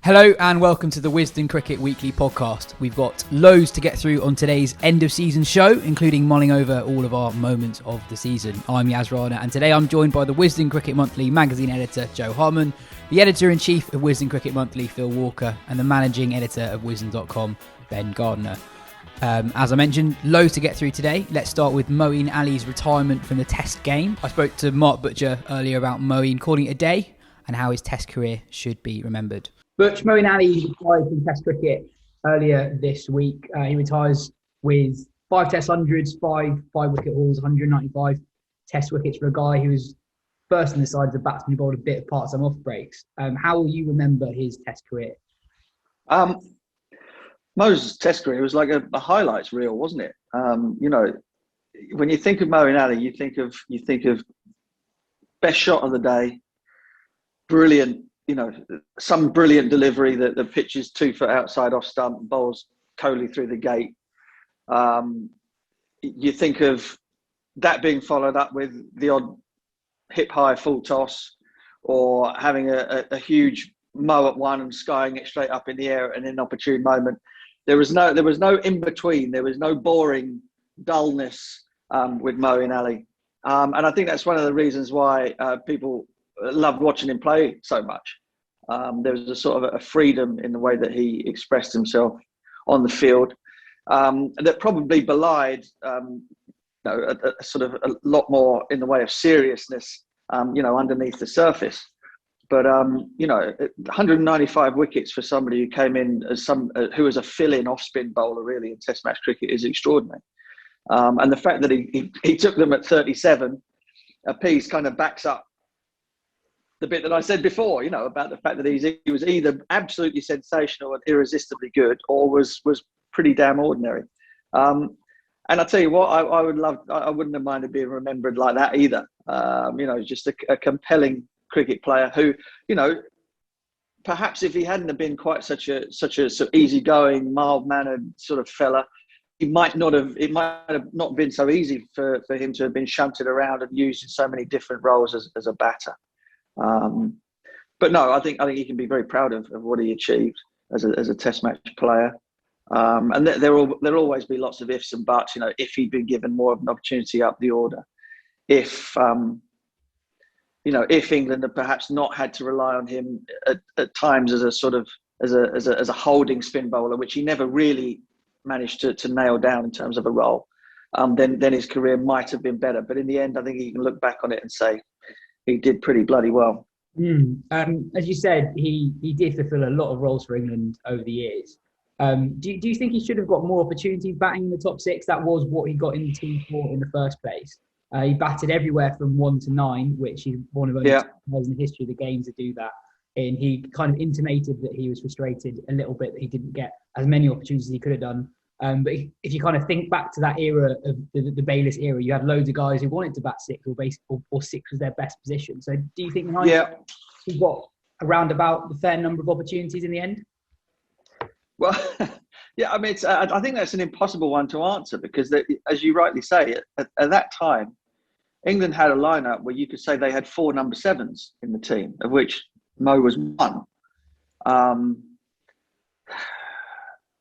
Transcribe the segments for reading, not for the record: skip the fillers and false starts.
Hello and welcome to the Wisden Cricket Weekly podcast. We've got loads to get through on today's end of season show, including mulling over all of our moments of the season. I'm Yas Rana and today I'm joined by the Wisden Cricket Monthly magazine editor Joe Harman, the editor-in-chief of Wisden Cricket Monthly Phil Walker and the managing editor of Wisden.com Ben Gardner. As I mentioned, loads to get through today. Let's start with Moeen Ali's retirement from the Test game. I spoke to Mark Butcher earlier about Moeen calling it a day and how his Test career should be remembered. Butch, Moeen Ali retired from Test cricket earlier this week. He retires with 5 Test hundreds, 5 wicket hauls, 195 Test wickets for a guy who was first in the side as a batsman who bowled a bit of part-time off breaks. How will you remember his Test career? Mo's Test career was like a highlights reel, wasn't it? When you think of Moeen Ali, you think of best shot of the day, brilliant. Some brilliant delivery that the pitch is 2 foot outside off stump, bowls Kohli through the gate. You think of that being followed up with the odd hip high full toss, or having a huge mow at one and skying it straight up in the air at an inopportune moment. There was no in between. There was no boring dullness with Moeen Ali, and I think that's one of the reasons why people loved watching him play so much. There was a sort of a freedom in the way that he expressed himself on the field that probably belied a lot more in the way of seriousness, underneath the surface. But 195 wickets for somebody who came in as who was a fill-in off-spin bowler really in Test match cricket is extraordinary. And the fact that he took them at 37 apiece kind of backs up the bit that I said before, about the fact that he was either absolutely sensational and irresistibly good, or was pretty damn ordinary. And I tell you what, I wouldn't have minded being remembered like that either. Just a compelling cricket player who, perhaps if he hadn't have been quite such a sort of easygoing, mild-mannered sort of fella, it might have not been so easy for him to have been shunted around and used in so many different roles as a batter. But no, I think he can be very proud of what he achieved as a Test match player. And there'll always be lots of ifs and buts. If he'd been given more of an opportunity up the order, if England had perhaps not had to rely on him at times as a holding spin bowler, which he never really managed to nail down in terms of a role, then his career might have been better. But in the end, I think he can look back on it and say he did pretty bloody well. As you said, he did fulfil a lot of roles for England over the years. Do you think he should have got more opportunities batting in the top 6? That was what he got in the team for in the first place. He batted everywhere from 1 to 9, which is one of only 2 players in the history of the game to do that. And he kind of intimated that he was frustrated a little bit that he didn't get as many opportunities as he could have done. But if you kind of think back to that era of the Bayliss era, you had loads of guys who wanted to bat 6 or 6 was their best position. So do you think he got around about the fair number of opportunities in the end? Well, I mean, I think that's an impossible one to answer because, as you rightly say, at that time, England had a lineup where you could say they had 4 number 7s in the team, of which Mo was one.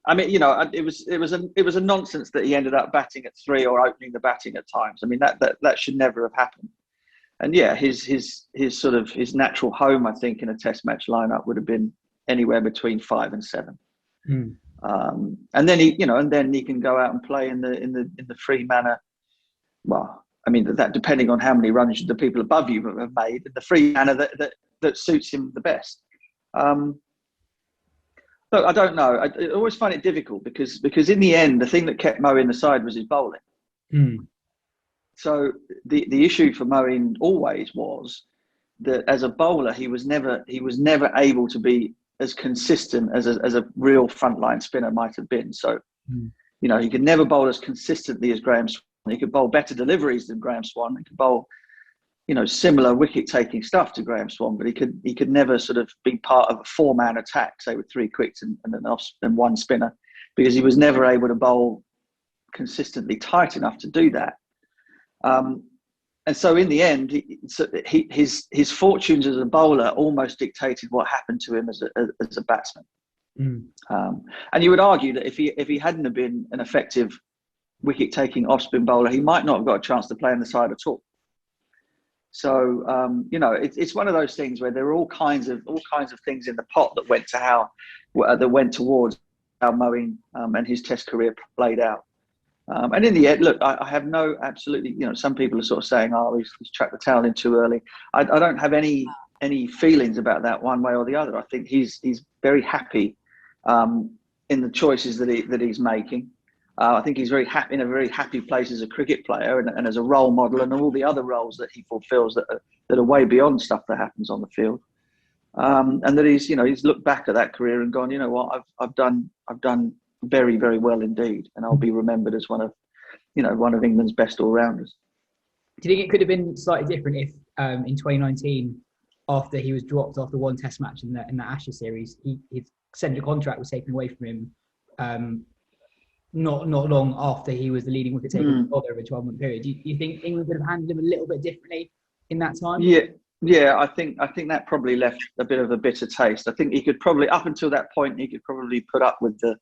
I mean, it was a nonsense that he ended up batting at 3 or opening the batting at times. I mean, that should never have happened. And yeah, his natural home, I think, in a Test match lineup would have been anywhere between 5 and 7. And then he can go out and play in the free manner. Well, I mean that depending on how many runs the people above you have made, the free manner that suits him the best. Look, I don't know. I always find it difficult because in the end, the thing that kept Mo in the side was his bowling. So the issue for Moeen always was that as a bowler, he was never able to be as consistent as a real frontline spinner might have been. So, he could never bowl as consistently as Graham Swan. He could bowl better deliveries than Graham Swan. He could bowl, similar wicket-taking stuff to Graham Swan, but he could never sort of be part of a 4-man attack, say with 3 quicks and 1 spinner, because he was never able to bowl consistently tight enough to do that. and so in the end, his fortunes as a bowler almost dictated what happened to him as a batsman. And you would argue that if he hadn't have been an effective wicket-taking off-spin bowler, he might not have got a chance to play on the side at all. So it's one of those things where there are all kinds of things in the pot that went towards how Moeen and his Test career played out. And in the end, look, I have absolutely, some people are sort of saying, "Oh, he's chucked the towel in too early." I don't have any feelings about that one way or the other. I think he's very happy in the choices that he's making. I think he's very happy in a very happy place as a cricket player and as a role model, and all the other roles that he fulfills that are way beyond stuff that happens on the field. And that he's looked back at that career and gone, you know what, I've done very, very well indeed, and I'll be remembered as one of England's best all-rounders. Do you think it could have been slightly different if in 2019, after he was dropped after one Test match in the Ashes series, his central contract was taken away from him not long after he was the leading wicket taker over a 12-month period? Do you think England could have handled him a little bit differently in that time? Yeah, I think that probably left a bit of a bitter taste. I think he could probably, up until that point, he could probably put up with the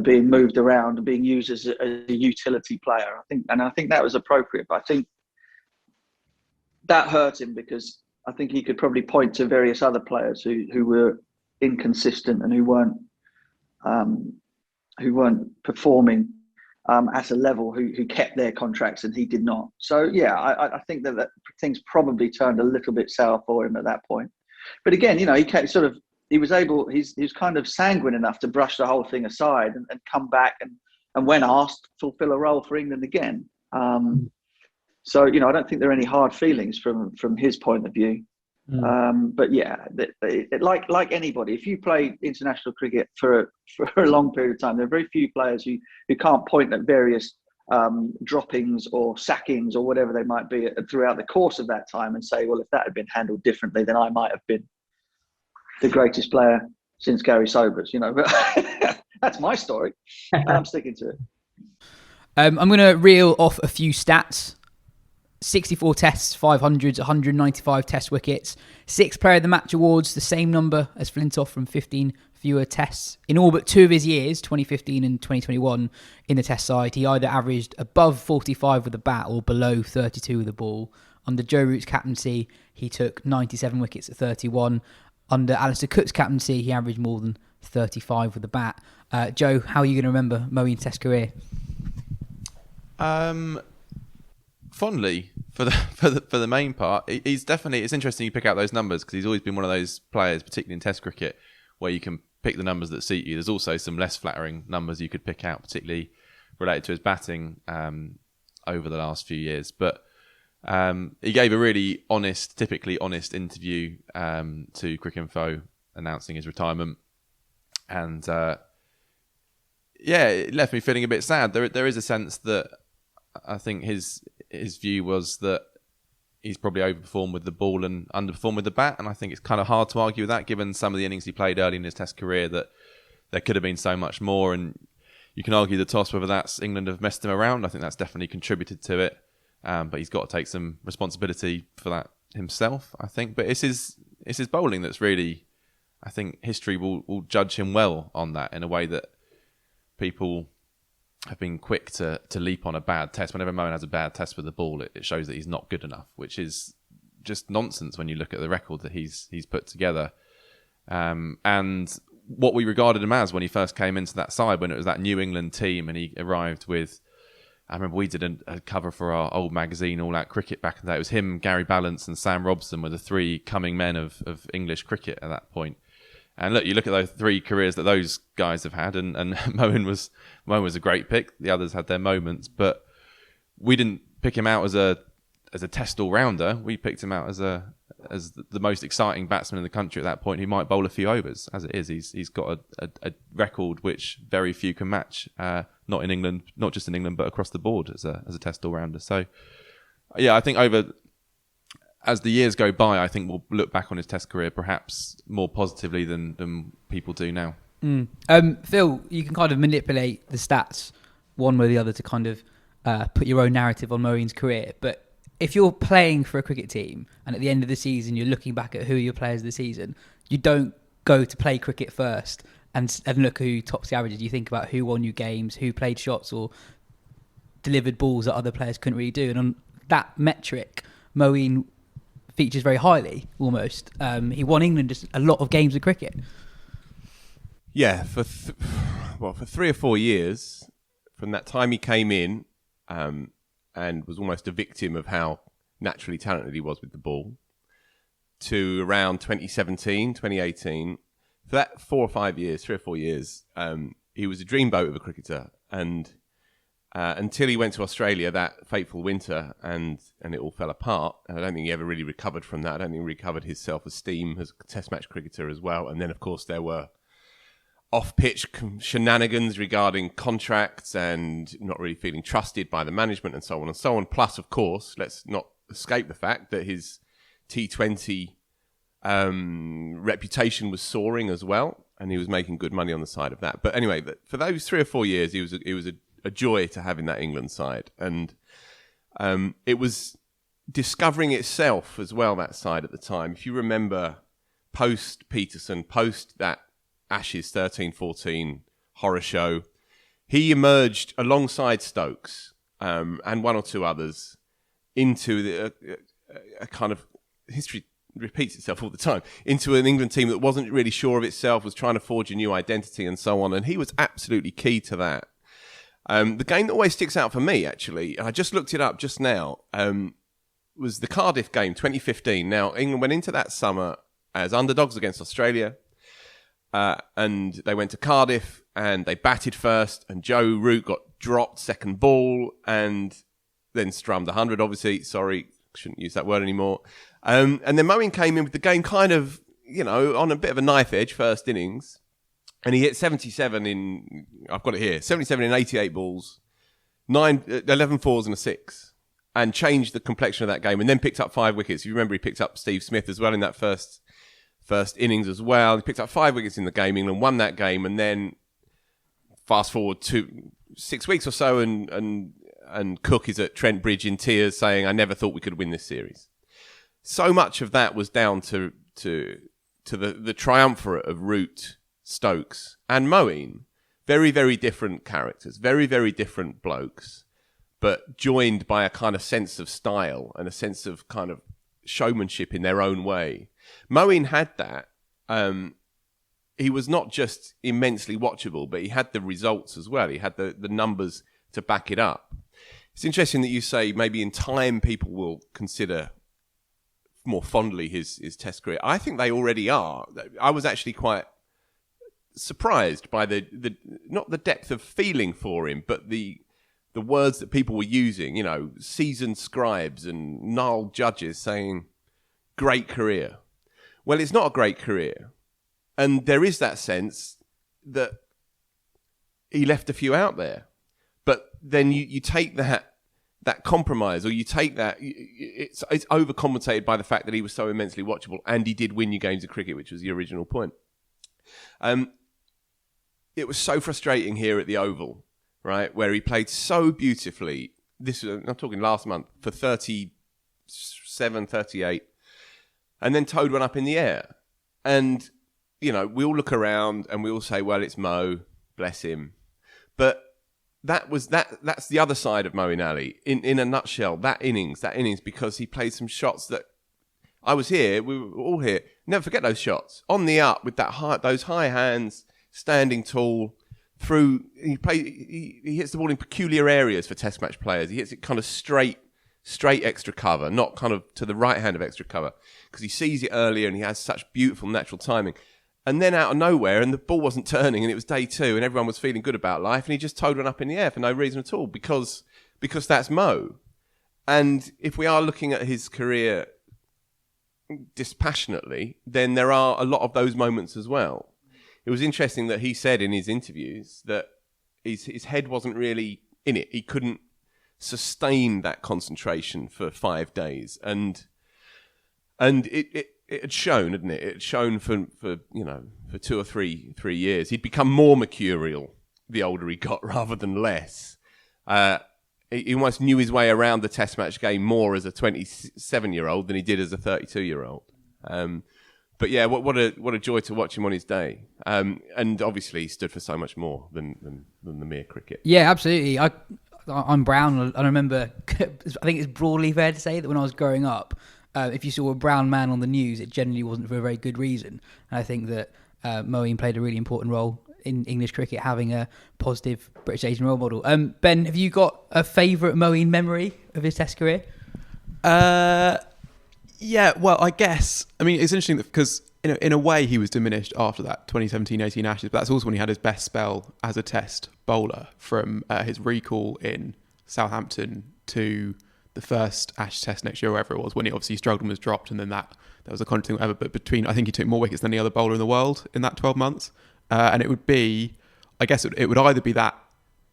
being moved around and being used as a utility player. I think that was appropriate. But I think that hurt him because I think he could probably point to various other players who were inconsistent and who weren't performing at a level, who kept their contracts and he did not. So yeah, I think that things probably turned a little bit sour for him at that point. But again, he was kind of sanguine enough to brush the whole thing aside and come back and when asked, fulfill a role for England again. So I don't think there are any hard feelings from his point of view. But yeah, like anybody, if you play international cricket for a long period of time, there are very few players who can't point at various droppings or sackings or whatever they might be throughout the course of that time and say, well, if that had been handled differently, then I might have been the greatest player since Gary Sobers. But that's my story. And I'm sticking to it. I'm going to reel off a few stats. 64 tests, 500s, 195 test wickets, 6 player of the match awards, the same number as Flintoff from 15 fewer tests. In all but 2 of his years, 2015 and 2021, in the test side, he either averaged above 45 with a bat or below 32 with a ball. Under Joe Root's captaincy, he took 97 wickets at 31. Under Alistair Cook's captaincy, he averaged more than 35 with a bat. Joe, how are you going to remember Moeen's test career? Fondly for the main part. He's definitely, it's interesting you pick out those numbers because he's always been one of those players, particularly in Test cricket, where you can pick the numbers that suit you. There's also some less flattering numbers you could pick out, particularly related to his batting over the last few years. But he gave a really typically honest interview to Cricinfo announcing his retirement, and it left me feeling a bit sad. There is a sense that I think his view was that he's probably overperformed with the ball and underperformed with the bat, and I think it's kind of hard to argue with that given some of the innings he played early in his Test career, that there could have been so much more. And you can argue the toss whether that's England have messed him around. I think that's definitely contributed to it, but he's got to take some responsibility for that himself, I think. But it's his bowling that's really, I think history will judge him well on that, in a way that people have been quick to leap on a bad test. Whenever Moeen has a bad test with the ball, it shows that he's not good enough, which is just nonsense when you look at the record that he's put together. And what we regarded him as when he first came into that side, when it was that New England team, and he arrived with, I remember we did a cover for our old magazine, All Out Cricket, back in the day. It was him, Gary Ballance and Sam Robson were the 3 coming men of English cricket at that point. And look, you look at those 3 careers that those guys have had, and Moeen was a great pick. The others had their moments, but we didn't pick him out as a Test all-rounder. We picked him out as the most exciting batsman in the country at that point, who might bowl a few overs. As it is, he's got a record which very few can match. Not in England, not just in England, but across the board as a Test all-rounder. So, yeah, I think as the years go by, I think we'll look back on his Test career perhaps more positively than people do now. Phil, you can kind of manipulate the stats one way or the other to kind of put your own narrative on Moeen's career, but if you're playing for a cricket team and at the end of the season you're looking back at who are your players of the season, you don't go to play cricket first and look who tops the averages. You think about who won you games, who played shots or delivered balls that other players couldn't really do. And on that metric, Moeen features very highly, almost. He won England just a lot of games of cricket. Yeah, for 3 or 4 years, from that time he came in and was almost a victim of how naturally talented he was with the ball, to around 2017, 2018. For that 3 or 4 years, he was a dreamboat of a cricketer. And until he went to Australia that fateful winter and it all fell apart, and I don't think he ever really recovered from that. I don't think he recovered his self-esteem as a test match cricketer as well. And then, of course, there were off-pitch shenanigans regarding contracts and not really feeling trusted by the management and so on and so on. Plus, of course, let's not escape the fact that his T20 reputation was soaring as well, and he was making good money on the side of that. But anyway, for those 3 or 4 years, it was a joy to have in that England side. And it was discovering itself as well, that side at the time. If you remember, post-Peterson, post that Ashes 13-14 horror show, he emerged alongside Stokes and one or two others into a kind of history repeats itself all the time, into an England team that wasn't really sure of itself, was trying to forge a new identity and so on. And he was absolutely key to that. The game that always sticks out for me, actually, I just looked it up just now, was the Cardiff game, 2015. Now, England went into that summer as underdogs against Australia. And they went to Cardiff and they batted first, and Joe Root got dropped second ball and then strummed 100, obviously. Sorry, shouldn't use that word anymore. And then Moeen came in with the game kind of, on a bit of a knife edge, first innings. And he hit 77 I've got it here, 77 in 88 balls, 11 fours and a 6, and changed the complexion of that game, and then picked up 5 wickets. If you remember, he picked up Steve Smith as well in that first innings as well. He picked up 5 wickets in the game. England won that game, and then fast forward to 6 weeks or so, and Cook is at Trent Bridge in tears saying, "I never thought we could win this series." So much of that was down to the triumvirate of Root, Stokes, and Moeen. Very, very different characters, very, very different blokes, but joined by a kind of sense of style and a sense of kind of showmanship in their own way. Moeen had that. He was not just immensely watchable, but he had the results as well. He had the numbers to back it up. It's interesting that you say maybe in time people will consider more fondly his test career. I think they already are. I was actually quite surprised by the not the depth of feeling for him, but the words that people were using. Seasoned scribes and gnarled judges saying, "Great career." Well, it's not a great career. And there is that sense that he left a few out there. But then you take that compromise, or you take that, it's overcompensated by the fact that he was so immensely watchable, and he did win you games of cricket, which was the original point. It was so frustrating here at the Oval, right, where he played so beautifully. I'm talking last month, for 37, 38. And then Toad went up in the air. And, we all look around and we all say, well, it's Mo, bless him. But that's the other side of Moeen Ali. In a nutshell, that innings, because he played some shots that I was here, we were all here. Never forget those shots. On the up with those high hands, standing tall, he hits the ball in peculiar areas for test match players. He hits it kind of straight extra cover, not kind of to the right hand of extra cover, because he sees it earlier and he has such beautiful natural timing. And then out of nowhere, and the ball wasn't turning, and it was day 2, and everyone was feeling good about life, and he just towed one up in the air for no reason at all, because that's Mo. And if we are looking at his career dispassionately, then there are a lot of those moments as well. It was interesting that he said in his interviews that his head wasn't really in it. He couldn't sustain that concentration for 5 days, and it had shown, hadn't it? It had shown for 2 or 3 years. He'd become more mercurial the older he got, rather than less. he almost knew his way around the Test match game more as a 27-year-old than he did as a 32-year-old. But yeah, what a joy to watch him on his day. And obviously, he stood for so much more than the mere cricket. Yeah, absolutely. I'm brown. I remember, I think it's broadly fair to say that when I was growing up, if you saw a brown man on the news, it generally wasn't for a very good reason. And I think that Moeen played a really important role in English cricket, having a positive British Asian role model. Ben, have you got a favourite Moeen memory of his Test career? Yeah, well, I guess. I mean, it's interesting because in a way he was diminished after that 2017-18 Ashes, but that's also when he had his best spell as a Test bowler, from his recall in Southampton to the first Ashes Test next year, or wherever it was, when he obviously struggled and was dropped, and then that was a contract thing, whatever. But I think he took more wickets than any other bowler in the world in that 12 months. And it would be, I guess it would either be that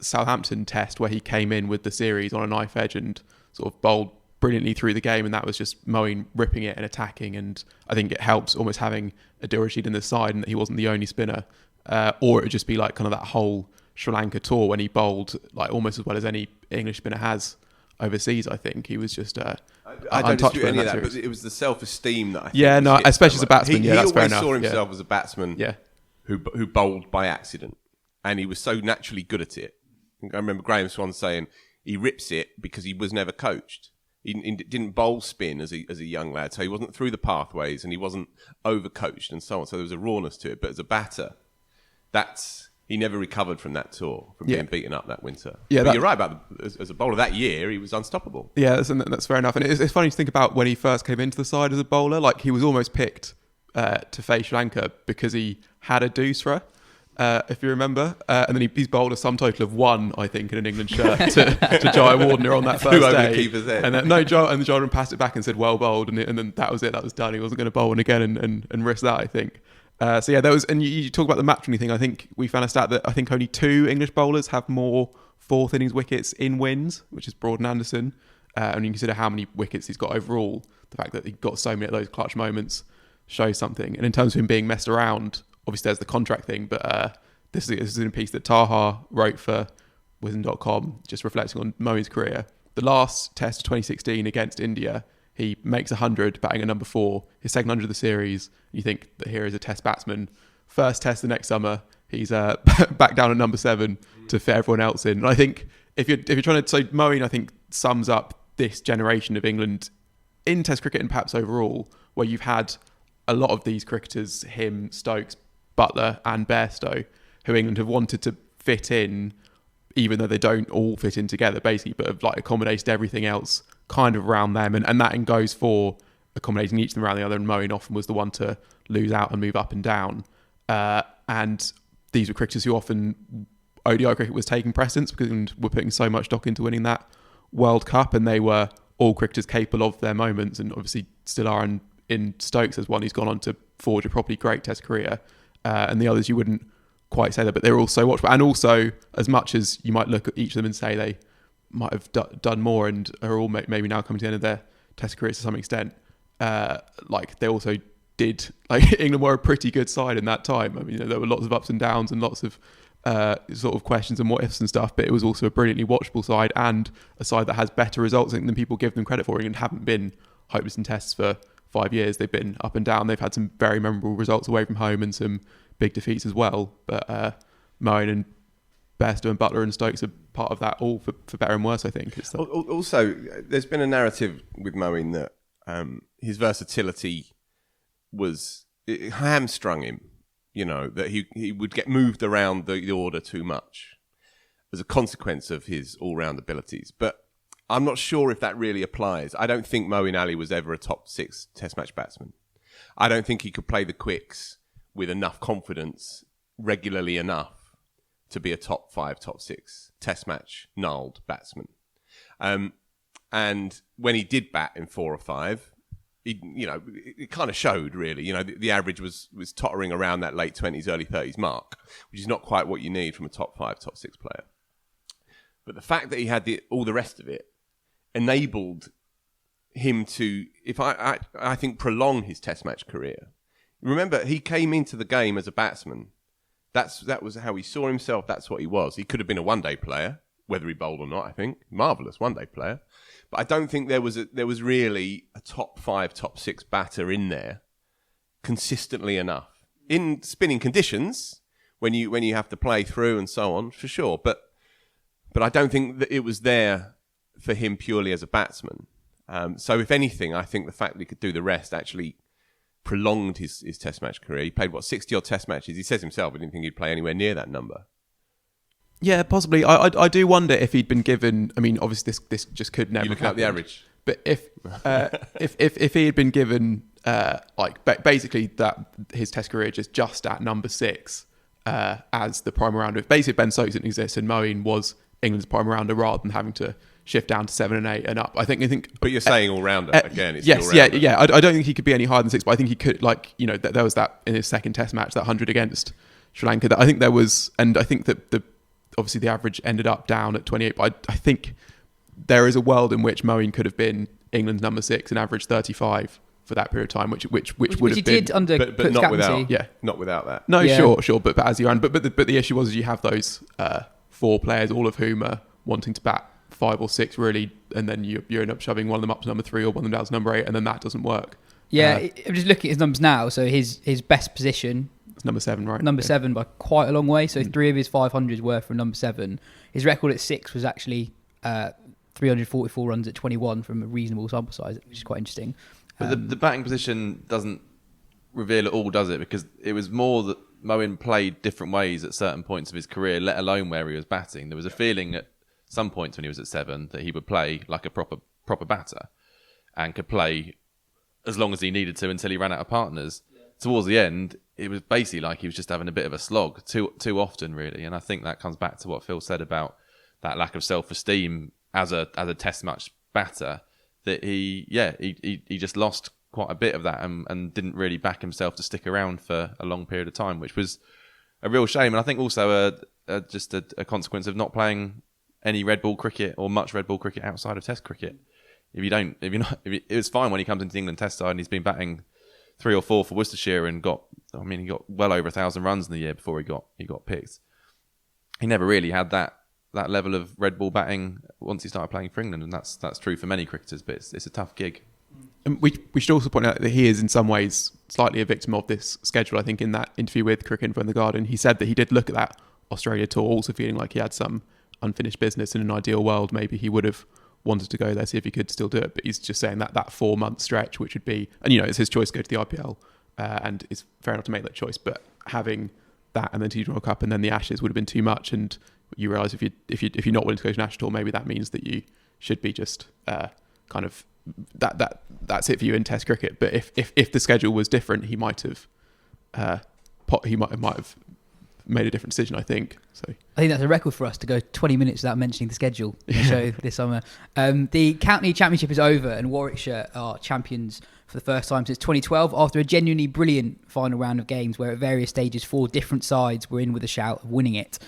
Southampton Test where he came in with the series on a knife edge and sort of bowled brilliantly through the game, and that was just Moeen ripping it and attacking, and I think it helps almost having Adil Rashid in the side and that he wasn't the only spinner, or it would just be like kind of that whole Sri Lanka tour when he bowled like almost as well as any English spinner has overseas. I think he was just I don't dispute any of that, but it was the self-esteem that I think especially as a batsman. He that's fair always enough. saw himself as a batsman who bowled by accident, and he was so naturally good at it. I remember Graham Swan saying he rips it because he was never coached. He didn't bowl spin as a young lad, so he wasn't through the pathways and he wasn't overcoached and so on. So there was a rawness to it. But as a batter, he never recovered from that tour, from being beaten up that winter. Yeah, but you're right about as a bowler that year, he was unstoppable. Yeah, that's fair enough. And it's funny to think about when he first came into the side as a bowler. Like, he was almost picked to face Sri Lanka because he had a doosra. If you remember, and then he's bowled a sum total of 1, I think, in an England shirt to Jai Wardner on that first day. The keeper's head. And then Jordan passed it back and said, "Well bowled," and then that was it. That was done. He wasn't going to bowl one again and risk that, I think. So yeah, there was. And you talk about the match winning thing. I think we found a stat that I think only 2 English bowlers have more fourth innings wickets in wins, which is Broad and Anderson. And you consider how many wickets he's got overall. The fact that he got so many of those clutch moments shows something. And in terms of him being messed around, obviously there's the contract thing, but this is in a piece that Taha wrote for Wisden.com, just reflecting on Moeen's career. The last Test, 2016 against India, he makes 100, batting at number 4, his second 100 of the series. You think that here is a Test batsman. First Test the next summer, he's back down at number 7 to fit everyone else in. And I think if you're trying to, so Moeen, I think, sums up this generation of England in Test cricket and perhaps overall, where you've had a lot of these cricketers, him, Stokes, Butler and Bairstow, who England have wanted to fit in, even though they don't all fit in together, basically, but have like accommodated everything else kind of around them, and that goes for accommodating each of them around the other, and Moeen often was the one to lose out and move up and down. And these were cricketers who often, ODI cricket was taking precedence because England were putting so much stock into winning that World Cup, and they were all cricketers capable of their moments, and obviously still are in Stokes as one who's gone on to forge a properly great Test career. And the others, you wouldn't quite say that, but they're all so watchable. And also, as much as you might look at each of them and say they might have done more and are all maybe now coming to the end of their Test careers to some extent, like they also did, like England were a pretty good side in that time. I mean, there were lots of ups and downs and lots of sort of questions and what ifs and stuff, but it was also a brilliantly watchable side and a side that has better results than people give them credit for. England haven't been hopeless in Tests for 5 years. They've been up and down. They've had some very memorable results away from home and some big defeats as well. But Moeen and Bairstow and Butler and Stokes are part of that, all for better and worse, I think. Also, there's been a narrative with Moeen that his versatility it hamstrung him, that he would get moved around the order too much as a consequence of his all-round abilities. But I'm not sure if that really applies. I don't think Moeen Ali was ever a top 6 Test match batsman. I don't think he could play the quicks with enough confidence regularly enough to be a top 5, top 6 Test match gnarled batsman. And when he did bat in 4 or 5, it kind of showed really. The average was tottering around that late 20s, early 30s mark, which is not quite what you need from a top 5, top 6 player. But the fact that he had all the rest of it enabled him to, I think, prolong his Test match career. Remember, he came into the game as a batsman. That was how he saw himself. That's what he was. He could have been a one-day player, whether he bowled or not. I think marvelous one-day player, but I don't think there was really a top 5, top 6 batter in there consistently enough in spinning conditions when you have to play through and so on, for sure. But I don't think that it was there for him purely as a batsman. So if anything, I think the fact that he could do the rest actually prolonged his Test match career. He played 60-odd Test matches. He says himself, I didn't think he'd play anywhere near that number. Yeah, possibly. I do wonder if he'd been given. I mean, obviously this just could never. You look at the average, but if he had been given basically that his Test career just at number 6 as the prime rounder. If basically Ben Stokes didn't exist and Moeen was England's prime rounder rather than having to shift down to 7 and 8 and up. I think. But you're saying all rounder again. It's yes, all-rounder. yeah. I don't think he could be any higher than 6, but I think he could. There was that in his second Test match, that 100 against Sri Lanka. That I think there was, and I think that obviously the average ended up down at 28. But I think there is a world in which Moeen could have been England's number 6 and averaged 35 for that period of time, which would have he been. did under but Cook's not captaincy. without, not without that. No, Yeah. sure, but as you ran, but the issue was you have those 4 players, all of whom are wanting to bat 5 or 6 really, and then you end up shoving one of them up to number 3 or one of them down to number 8, and then that doesn't work. Yeah, I'm just looking at his numbers now. So his best position, It's number 7, right? number 7 by quite a long way. So 3 of his 500s were from number 7. His record at 6 was actually 344 runs at 21 from a reasonable sample size, which is quite interesting. But the batting position doesn't reveal it all, does it? Because it was more that Moeen played different ways at certain points of his career, let alone where he was batting. There was a feeling at some points when he was at 7 that he would play like a proper batter and could play as long as he needed to until he ran out of partners. Yeah. Towards the end, it was basically like he was just having a bit of a slog too often, really. And I think that comes back to what Phil said about that lack of self-esteem as a Test match batter. That he just lost quite a bit of that and didn't really back himself to stick around for a long period of time, which was a real shame. And I think also just a consequence of not playing any red ball cricket or much red ball cricket outside of Test cricket. It was fine when he comes into the England Test side and he's been batting 3 or 4 for Worcestershire and he got well over 1,000 runs in the year before he got picked. He never really had that level of red ball batting once he started playing for England, and that's true for many cricketers. But it's a tough gig. And we should also point out that he is in some ways slightly a victim of this schedule. I think in that interview with Cricket Info in the Guardian, he said that he did look at that Australia tour also feeling like he had some unfinished business. In an ideal world, maybe he would have wanted to go there, see if he could still do it. But he's just saying that 4-month stretch, which would be, and it's his choice to go to the IPL, and it's fair enough to make that choice. But having that and then T20 World Cup and then the Ashes would have been too much. And you realise if you're not willing to go to national tour, maybe that means that you should be just kind of that's it for you in Test cricket. But if the schedule was different, he might have made a different decision, I think. So I think that's a record for us to go 20 minutes without mentioning the schedule in the show this summer. The County Championship is over and Warwickshire are champions for the first time since 2012 after a genuinely brilliant final round of games where at various stages 4 different sides were in with a shout of winning it.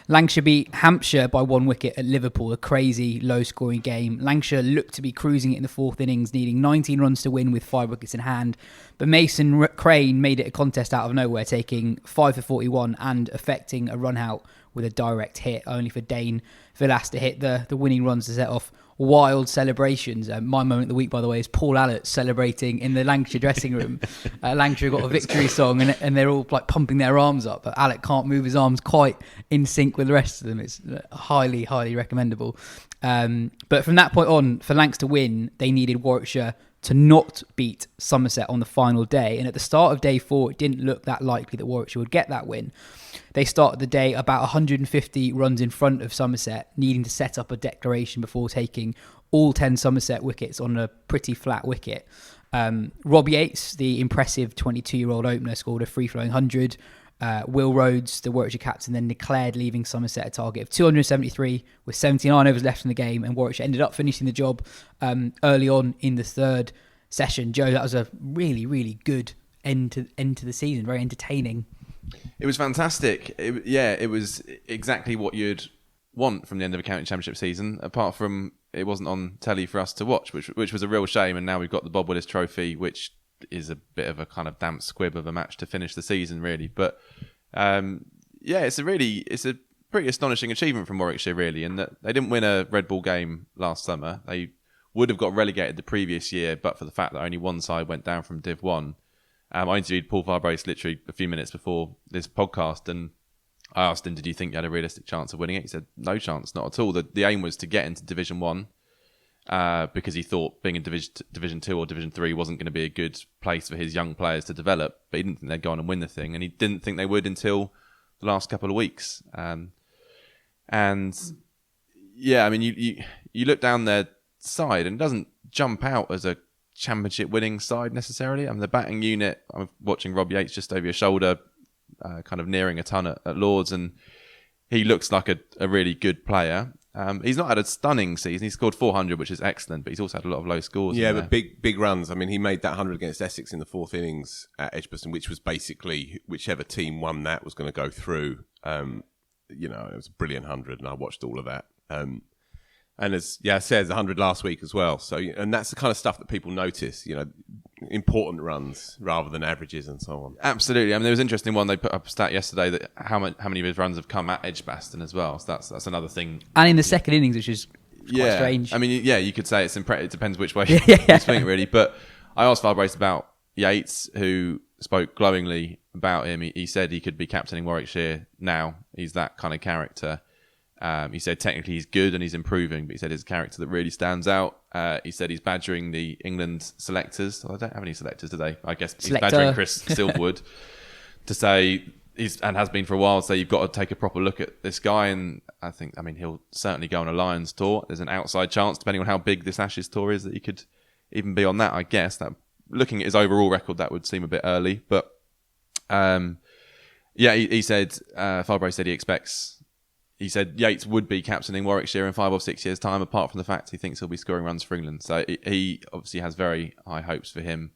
Lancashire beat Hampshire by 1 wicket at Liverpool, a crazy low-scoring game. Lancashire looked to be cruising it in the 4th innings, needing 19 runs to win with 5 wickets in hand. But Mason Crane made it a contest out of nowhere, taking 5 for 41 and effecting a run-out with a direct hit, only for Dane Villas to hit the winning runs to set off wild celebrations. My moment of the week, by the way, is Paul Allott celebrating in the Lancashire dressing room. Lancashire got a victory song and they're all like pumping their arms up, but Allott can't move his arms quite in sync with the rest of them. It's highly, highly recommendable. But from that point on, for Lancs to win, they needed Warwickshire to not beat Somerset on the final day. And at the start of day 4, it didn't look that likely that Warwickshire would get that win. They started the day about 150 runs in front of Somerset, needing to set up a declaration before taking all 10 Somerset wickets on a pretty flat wicket. Rob Yates, the impressive 22-year-old opener, scored a free-flowing 100. Will Rhodes, the Warwickshire captain, then declared leaving Somerset a target of 273 with 79 overs left in the game, and Warwickshire ended up finishing the job early on in the 3rd session. Joe, that was a really, really good end to the season, very entertaining. It was fantastic. It was exactly what you'd want from the end of a county championship season, apart from it wasn't on telly for us to watch, which was a real shame. And now we've got the Bob Willis Trophy, which is a bit of a kind of damp squib of a match to finish the season, really. But it's a pretty astonishing achievement from Warwickshire, really, in that they didn't win a Red Bull game last summer. They would have got relegated the previous year, but for the fact that only one side went down from Div 1. I interviewed Paul Farbrace literally a few minutes before this podcast, and I asked him, did you think you had a realistic chance of winning it? He said, no chance, not at all. The aim was to get into Division 1 because he thought being in Division 2 or Division 3 wasn't going to be a good place for his young players to develop, but he didn't think they'd go on and win the thing, and he didn't think they would until the last couple of weeks. And yeah, I mean, you look down their side and it doesn't jump out as a championship winning side necessarily. I mean, the batting unit, I'm watching Rob Yates just over your shoulder, kind of nearing a ton at Lords, and he looks like a really good player. He's not had a stunning season. He scored 400, which is excellent, but he's also had a lot of low scores. Yeah, but big runs. I mean, he made that 100 against Essex in the fourth innings at Edgbaston, which was basically whichever team won that was going to go through. It was a brilliant 100, and I watched all of that. And as I said, 100 last week as well. So, and that's the kind of stuff that people notice, important runs rather than averages and so on. Absolutely. I mean, there was an interesting one. They put up a stat yesterday that how many of his runs have come at Edgbaston as well. So that's another thing. And in the second innings, which is quite strange. I mean, you could say it depends which way you swing it, really. But I asked Farbrace about Yates, who spoke glowingly about him. He said he could be captaining Warwickshire now. He's that kind of character. He said technically he's good and he's improving, but he said his character that really stands out. He said he's badgering the England selectors. I don't have any selectors today. I guess he's badgering Chris Silverwood to say and has been for a while. So you've got to take a proper look at this guy. And I mean, he'll certainly go on a Lions tour. There's an outside chance, depending on how big this Ashes tour is, that he could even be on that. I guess that looking at his overall record, that would seem a bit early. But he said Farbrace said he said Yates would be captaining Warwickshire in 5 or 6 years' time, apart from the fact he thinks he'll be scoring runs for England. So he obviously has very high hopes for him.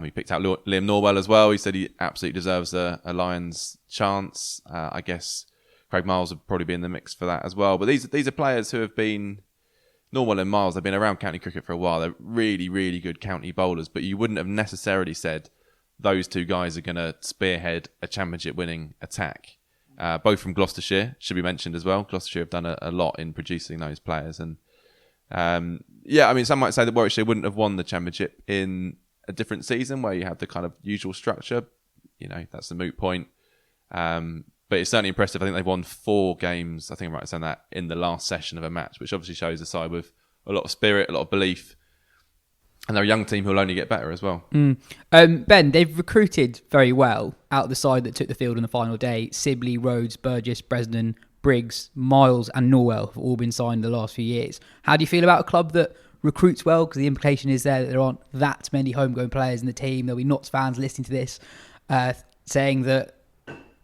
He picked out Liam Norwell as well. He said he absolutely deserves a Lions chance. I guess Craig Miles would probably be in the mix for that as well. But these are players who have been, Norwell and Miles, they've been around county cricket for a while. They're really, really good county bowlers, but you wouldn't have necessarily said those two guys are going to spearhead a championship-winning attack. Both from Gloucestershire, should be mentioned as well. Gloucestershire have done a lot in producing those players. And I mean, some might say that Warwickshire wouldn't have won the championship in a different season where you have the kind of usual structure. That's the moot point. But it's certainly impressive. I think they've won 4 games, I think I'm right in saying that, in the last session of a match, which obviously shows a side with a lot of spirit, a lot of belief. And they're a young team who'll only get better as well. Ben, they've recruited very well out of the side that took the field on the final day. Sibley, Rhodes, Burgess, Bresnan, Briggs, Miles and Norwell have all been signed in the last few years. How do you feel about a club that recruits well? Because the implication is there that there aren't that many homegrown players in the team. There'll be Notts fans listening to this saying that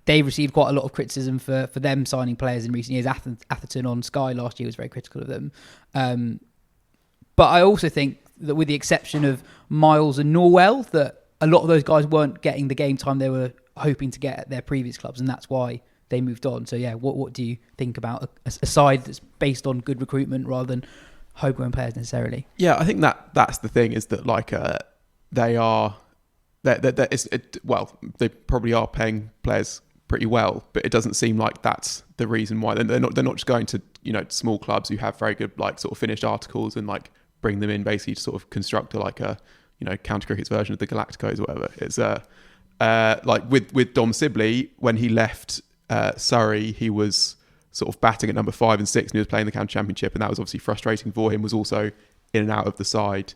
they've received quite a lot of criticism for them signing players in recent years. Atherton on Sky last year was very critical of them. But I also think that with the exception of Miles and Norwell, that a lot of those guys weren't getting the game time they were hoping to get at their previous clubs, and that's why they moved on. So yeah, what do you think about a side that's based on good recruitment rather than homegrown players necessarily? Yeah, I think that's the thing, is that they probably are paying players pretty well, but it doesn't seem like that's the reason why. They're not just going to small clubs who have very good sort of finished articles and bring them in basically to sort of construct a county cricket's version of the Galacticos or whatever. It's with Dom Sibley, when he left Surrey, he was sort of batting at number 5 and 6 and he was playing the county championship, and that was obviously frustrating for him. Was also in and out of the side.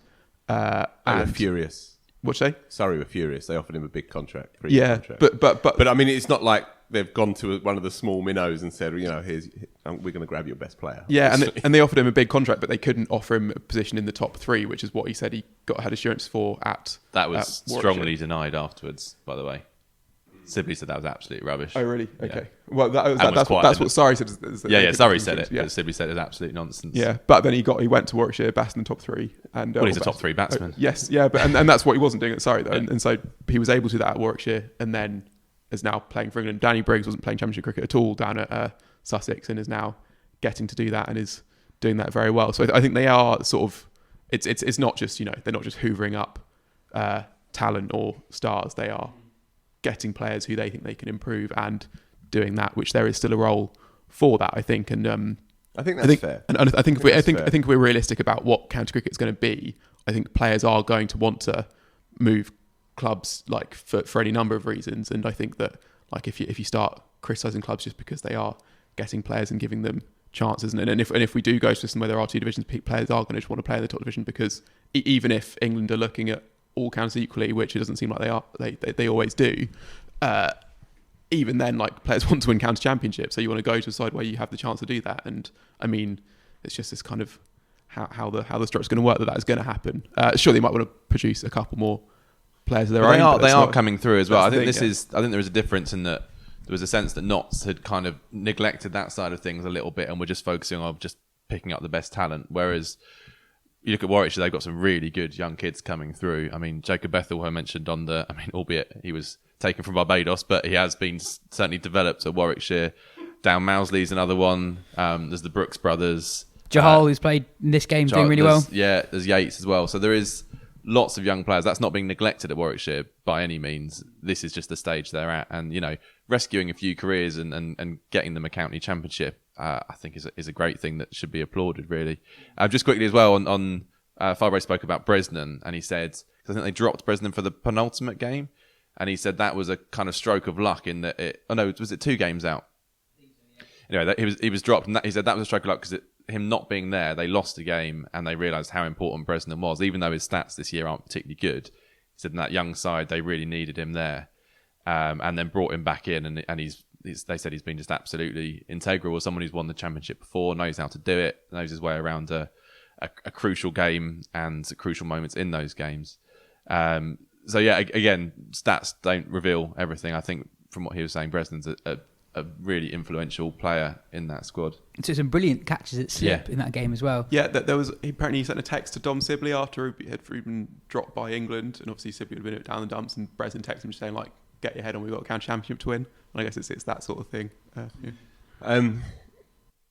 And furious. What'd you say? Surrey were furious. They offered him a big contract. Contract. But I mean, it's not like they've gone to one of the small minnows and said, we're going to grab your best player. Yeah, and they offered him a big contract, but they couldn't offer him a position in the top 3, which is what he said he had assurance for at. That was strongly denied afterwards, by the way. Sibley said that was absolute rubbish. Oh, really? Okay. Yeah. Well, that's what Surrey said. Surrey said it. Yeah. But Sibley said it was absolute nonsense. Yeah, but then he went to Warwickshire, batting in the top 3, and he's a top 3 batsman. Yes, yeah, but and that's what he wasn't doing at Surrey though, and so he was able to do that at Warwickshire, and then is now playing for England. Danny Briggs wasn't playing Championship cricket at all down at Sussex, and is now getting to do that and is doing that very well. So I think they are sort of it's not just they're not just hoovering up talent or stars. They are getting players who they think they can improve and doing that, which there is still a role for that, I think. And I think that's fair. And I think if we're realistic about what county cricket's going to be, I think players are going to want to move clubs like for any number of reasons. And I think that like if you start criticising clubs just because they are getting players and giving them chances, and if we do go to a system where there are two divisions, players are going to just want to play in the top division, because even if England are looking at all counties equally, which it doesn't seem like they are, they always do. Even then, like, players want to win county championships, so you want to go to a side where you have the chance to do that. And I mean, it's just this kind of how the structure's going to work that is going to happen. Sure, they might want to produce a couple more players of their own. They are coming through as well. I think I think there is a difference in that there was a sense that Notts had kind of neglected that side of things a little bit, and we're just focusing on just picking up the best talent. Whereas you look at Warwickshire, they've got some really good young kids coming through. I mean, Jacob Bethel, who I mentioned albeit he was taken from Barbados, but he has been certainly developed at Warwickshire. Down Mousley's another one. There's the Brooks brothers. Jahal, who's played in this game, doing really well. Yeah, there's Yates as well. So there is lots of young players. That's not being neglected at Warwickshire by any means. This is just the stage they're at. And, rescuing a few careers and getting them a county championship, I think is a great thing that should be applauded, really. Just quickly as well, on Firebray spoke about Bresnan, and he said, because I think they dropped Bresnan for the penultimate game, and he said that was a kind of stroke of luck in that was it 2 games out? Anyway, he was dropped, and he said that was a stroke of luck because him not being there, they lost a game, and they realised how important Bresnan was, even though his stats this year aren't particularly good. He said in that young side, they really needed him there, and then brought him back in, and they said he's been just absolutely integral as someone who's won the championship before, knows how to do it, knows his way around a crucial game and crucial moments in those games. So yeah, again, stats don't reveal everything. I think from what he was saying, Bresnan's a really influential player in that squad. So some brilliant catches at slip in that game as well. Yeah, there was apparently he sent a text to Dom Sibley after he had been dropped by England, and obviously Sibley would have been down the dumps, and Bresnan texted him just saying like, "Get your head on, we've got a county championship to win." And I guess it's that sort of thing.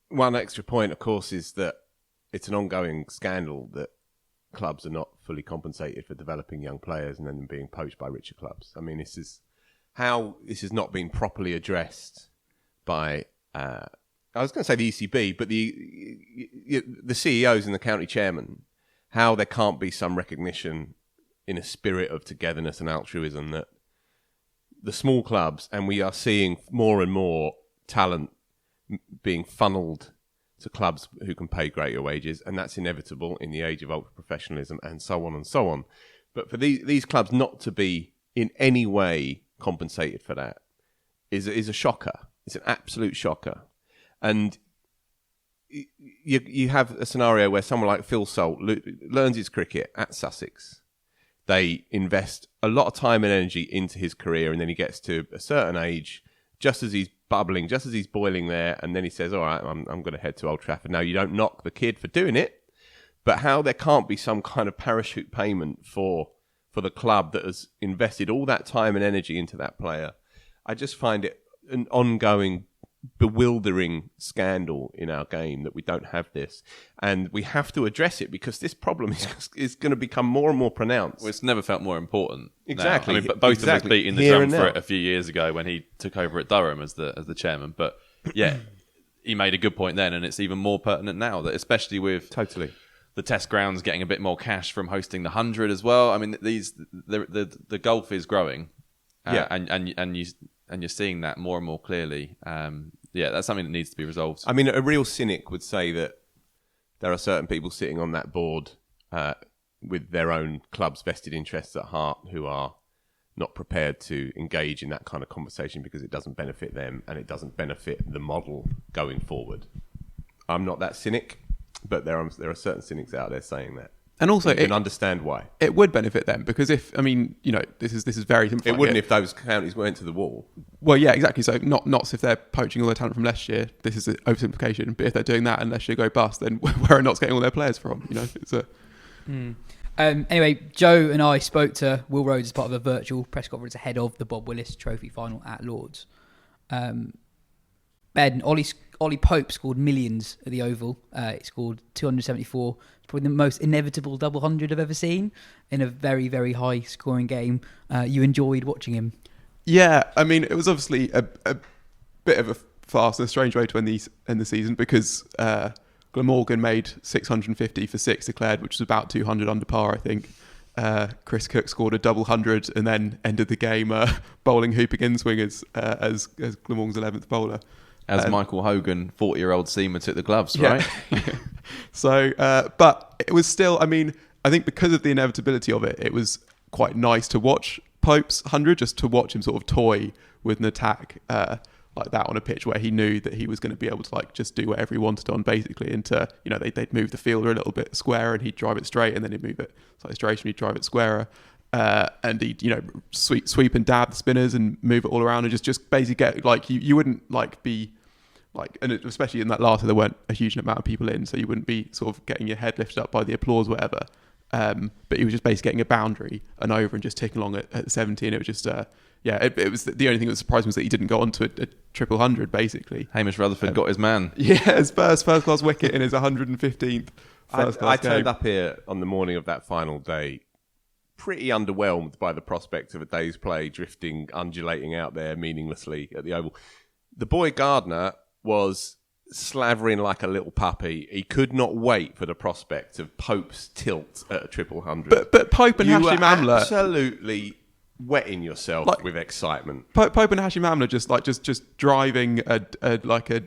One extra point, of course, is that it's an ongoing scandal that clubs are not fully compensated for developing young players and then being poached by richer clubs. I mean, this is how this has not been properly addressed by, I was going to say the ECB, but the CEOs and the county chairman, how there can't be some recognition in a spirit of togetherness and altruism that the small clubs, and we are seeing more and more talent being funneled to clubs who can pay greater wages, and that's inevitable in the age of ultra-professionalism and so on and so on. But for these clubs not to be in any way compensated for that is a shocker. It's an absolute shocker. And you have a scenario where someone like Phil Salt learns his cricket at Sussex. They invest a lot of time and energy into his career, and then he gets to a certain age, just as he's bubbling, just as he's boiling there, and then he says, all right, I'm going to head to Old Trafford. Now, you don't knock the kid for doing it, but how there can't be some kind of parachute payment for the club that has invested all that time and energy into that player. I just find it an ongoing, bewildering scandal in our game that we don't have this. And we have to address it because this problem is going to become more and more pronounced. Well, it's never felt more important. Exactly. Now. I mean, both of us beating the drum for it a few years ago when he took over at Durham as the chairman. But yeah, he made a good point then, and it's even more pertinent now, that especially with the test grounds getting a bit more cash from hosting the 100 as well. I mean, the gulf is growing, and you're seeing that more and more clearly. That's something that needs to be resolved. I mean, a real cynic would say that there are certain people sitting on that board with their own club's vested interests at heart who are not prepared to engage in that kind of conversation because it doesn't benefit them and it doesn't benefit the model going forward. I'm not that cynic, but there are certain cynics out there saying that. And also, you can understand why. It would benefit them because this is very simple. It wouldn't if those counties went to the wall. Well, yeah, exactly. So not if they're poaching all their talent from Leicestershire. This is an oversimplification. But if they're doing that and Leicestershire go bust, then where are Notts getting all their players from? It's a. Anyway, Joe and I spoke to Will Rhodes as part of a virtual press conference ahead of the Bob Willis Trophy final at Lords. Ben, Ollie Pope scored millions at the Oval. He scored 274. It's probably the most inevitable double 100 I've ever seen in a very, very high scoring game. You enjoyed watching him? Yeah, I mean, it was obviously a bit of a fast and a strange way to end the season because Glamorgan made 650 for 6 declared, which was about 200 under par, I think. Chris Cook scored a double 100 and then ended the game bowling hooping in swingers as Glamorgan's 11th bowler. As Michael Hogan, 40-year-old seamer, took the gloves, right? Yeah. So, but it was still, I mean, I think because of the inevitability of it, it was quite nice to watch Pope's 100, just to watch him sort of toy with an attack like that on a pitch where he knew that he was going to be able to like just do whatever he wanted on basically into, you know, they'd move the fielder a little bit squarer and he'd drive it straight, and then he'd move it slightly straight and he'd drive it squarer. And he'd, you know, sweep and dab the spinners and move it all around and just basically get like, you wouldn't like be like, and especially in that last year, there weren't a huge amount of people in, so you wouldn't be sort of getting your head lifted up by the applause, whatever. But he was just basically getting a boundary and over and just ticking along at 70, and it was just, it was the only thing that surprised me was that he didn't go on to a triple 100, basically. Hamish Rutherford got his man. Yeah, his first class wicket in his 115th first class I game. turned up here on the morning of that final day pretty underwhelmed by the prospect of a day's play drifting, undulating out there meaninglessly at the Oval. The boy Gardner was slavering like a little puppy. He could not wait for the prospect of Pope's tilt at a triple 100. But Pope and you Hashim were Amla absolutely wetting yourself with excitement. Pope and Hashim Amla just driving a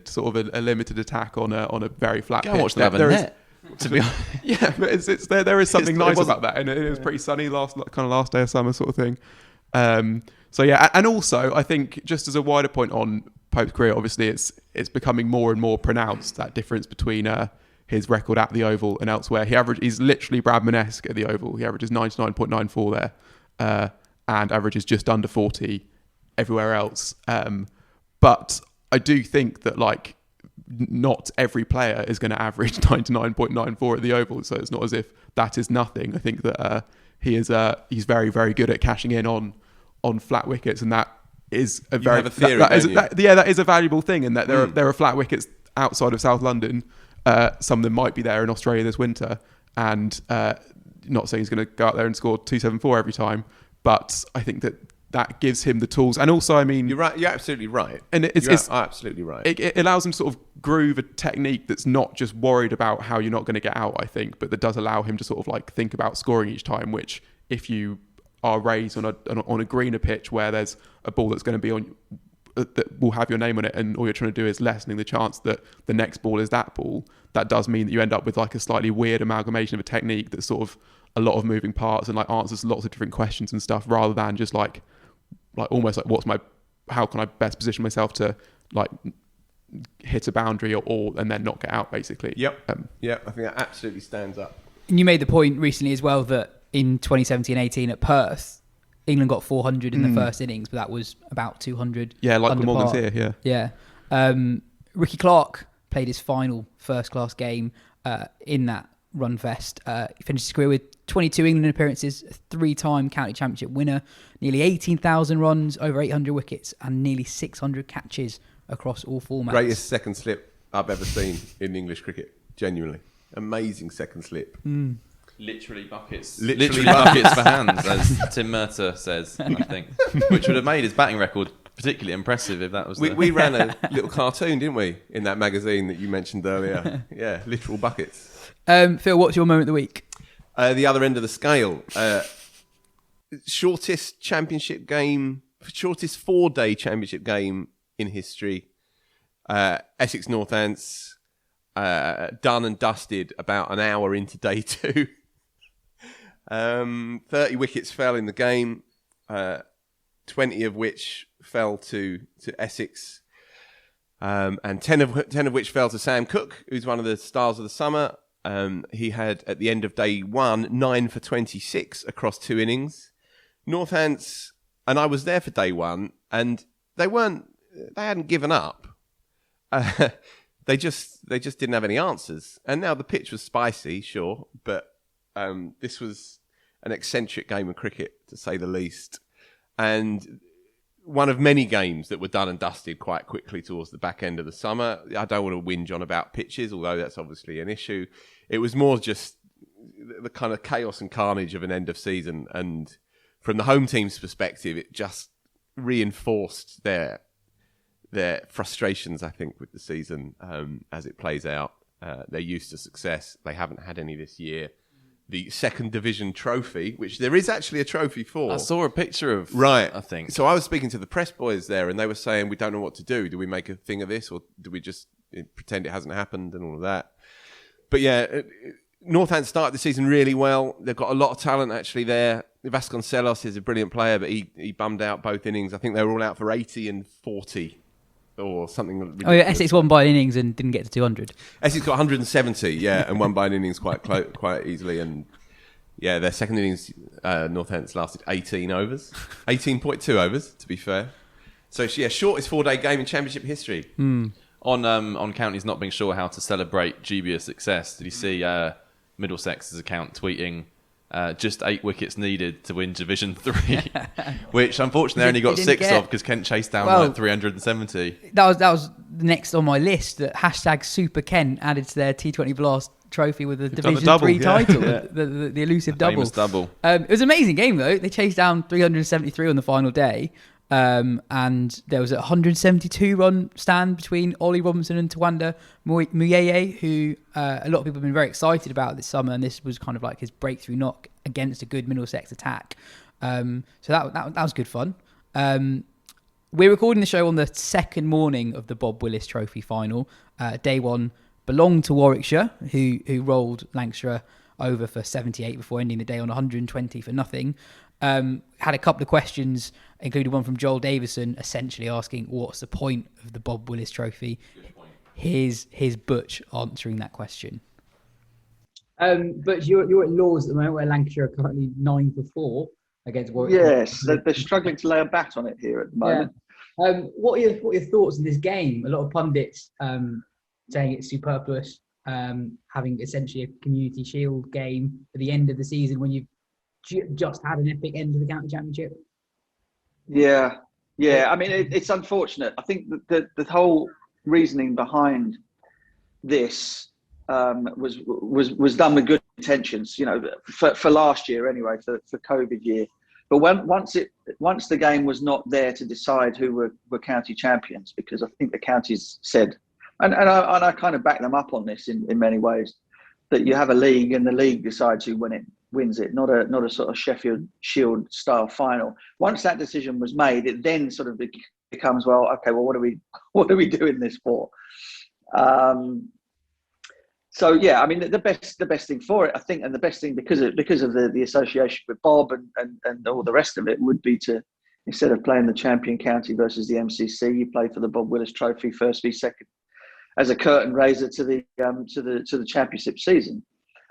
sort of a limited attack on a very flat pitch. Go and watch them have a net. To be honest, yeah, but it's there is something nice about that, and it was pretty sunny last day of summer sort of thing. So yeah, and also I think just as a wider point on Pope's career, obviously it's becoming more and more pronounced, that difference between his record at the Oval and elsewhere. He's literally Bradman-esque at the Oval. He averages 99.94 there, and averages just under 40 everywhere else. But I do think that like not every player is going to average 99.94 at the Oval, so it's not as if that is nothing. I think that he's very, very good at cashing in on flat wickets, and that is a very have a theory, that is a valuable thing, and that there are flat wickets outside of South London. Some of them might be there in Australia this winter, and not saying he's going to go out there and score 274 every time, but I think that gives him the tools. And also, I mean, You're right. You're absolutely right. And it's absolutely right. It allows him to sort of groove a technique that's not just worried about how you're not going to get out, I think, but that does allow him to sort of like think about scoring each time, which if you are raised on a greener pitch where there's a ball that's going to be on that will have your name on it, and all you're trying to do is lessening the chance that the next ball is that ball, that does mean that you end up with like a slightly weird amalgamation of a technique that's sort of a lot of moving parts and like answers lots of different questions and stuff, rather than just like almost like how can I best position myself to like hit a boundary or and then not get out, basically. Yep. I think that absolutely stands up. And you made the point recently as well that in 2017-18 at Perth, England got 400 in the first innings, but that was about 200. Yeah, like under Morgan's par. here. Yeah. Ricky Clark played his final first-class game in that run fest. He finished his career with 22 England appearances, a 3-time county championship winner, nearly 18,000 runs, over 800 wickets, and nearly 600 catches across all formats. Greatest second slip I've ever seen in English cricket. Genuinely. Amazing second slip. literally buckets. Literally buckets for hands, as Tim Murtagh says, I think. Which would have made his batting record particularly impressive if that was we ran a little cartoon, didn't we, in that magazine that you mentioned earlier? Yeah, literal buckets. Phil, what's your moment of the week? The other end of the scale. Shortest 4-day championship game in history. Essex Northants, done and dusted about an hour into day 2. 30 wickets fell in the game, 20 of which fell to Essex, and 10 of which fell to Sam Cook, who's one of the stars of the summer. He had, at the end of day 1, 9 for 26 across 2 innings. Northants, and I was there for day 1, and they hadn't given up. They just didn't have any answers. And now the pitch was spicy, sure, but this was an eccentric game of cricket, to say the least. And one of many games that were done and dusted quite quickly towards the back end of the summer. I don't want to whinge on about pitches, although that's obviously an issue. It was more just the kind of chaos and carnage of an end of season. And from the home team's perspective, it just reinforced their their frustrations, I think, with the season as it plays out. They're used to success. They haven't had any this year. The second division trophy, which there is actually a trophy for. I saw a picture of, right, I think. So I was speaking to the press boys there, and they were saying, we don't know what to do. Do we make a thing of this, or do we just pretend it hasn't happened and all of that? But yeah, Northampton started the season really well. They've got a lot of talent actually there. Vasconcelos is a brilliant player, but he bummed out both innings. I think they were all out for 80 and 40 or something ridiculous. Oh yeah, Essex won by an innings and didn't get to 200. Essex got 170, yeah, and won by an innings quite easily. And yeah, their second innings, Northampton's lasted 18 overs, 18.2 overs to be fair. So yeah, shortest 4-day game in Championship history. On counties not being sure how to celebrate dubious success, did you see Middlesex's account tweeting just 8 wickets needed to win Division 3, which unfortunately they only got 6 of because Kent chased down like 370. That was next on my list. That hashtag Super Kent added to their T20 Blast trophy with the Division double, 3 title, Yeah. the elusive double. Famous double. It was an amazing game though. They chased down 373 on the final day. And there was a 172 run stand between Ollie Robinson and Tawanda Muyeye, who a lot of people have been very excited about this summer, and this was kind of like his breakthrough knock against a good Middlesex attack. So that was good fun. We're recording the show on the second morning of the Bob Willis Trophy final. Day one belonged to Warwickshire, who rolled Lancashire over for 78 before ending the day on 120 for nothing. Had a couple of questions, including one from Joel Davison, essentially asking what's the point of the Bob Willis Trophy. Here's Butch answering that question. But you're at Lords at the moment, where Lancashire are currently 9 for 4 against Warwick. Yes, they're struggling to lay a bat on it here at the moment. Yeah. What are your thoughts on this game? A lot of pundits saying it's superfluous, having essentially a community shield game at the end of the season when you've just had an epic end to the county championship. Yeah. I mean, it's unfortunate. I think that the whole reasoning behind this was done with good intentions. You know, for last year anyway, for COVID year. But once the game was not there to decide who were county champions, because I think the counties said, and I kind of back them up on this in many ways, that you have a league and the league decides who wins it, not a sort of Sheffield Shield style final. Once that decision was made, it then sort of becomes, well, okay, well, what are we doing this for? So yeah, I mean, the best thing for it, I think, and the best thing because of the association with Bob and all the rest of it would be to, instead of playing the champion county versus the MCC, you play for the Bob Willis Trophy first v second as a curtain raiser to the championship season.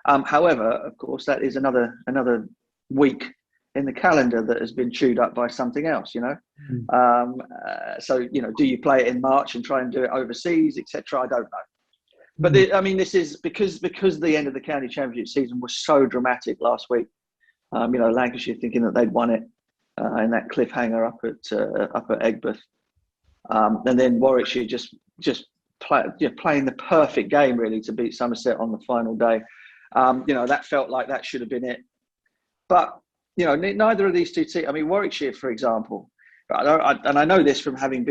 However, of course, that is another week in the calendar that has been chewed up by something else, you know. So, you know, do you play it in March and try and do it overseas, etc.? I don't know. But I mean, this is because the end of the county championship season was so dramatic last week. You know, Lancashire thinking that they'd won it in that cliffhanger up at Egbert, and then Warwickshire just playing the perfect game really to beat Somerset on the final day. You know, that felt like that should have been it. But, you know, neither of these two teams, I mean, Warwickshire, for example, and I know this from having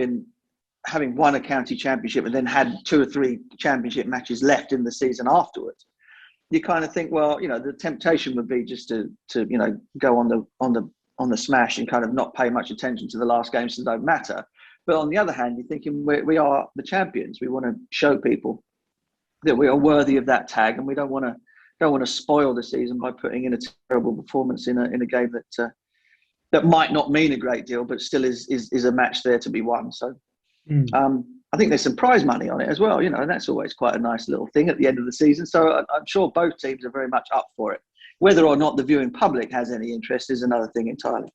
won a county championship and then had 2 or 3 championship matches left in the season afterwards. You kind of think, well, you know, the temptation would be just to you know, go on the smash and kind of not pay much attention to the last games that don't matter. But on the other hand, you're thinking we are the champions. We want to show people that we are worthy of that tag, and we don't want to spoil the season by putting in a terrible performance in a game that might not mean a great deal, but still is a match there to be won. So I think there's some prize money on it as well, you know, and that's always quite a nice little thing at the end of the season. So I'm sure both teams are very much up for it. Whether or not the viewing public has any interest is another thing entirely.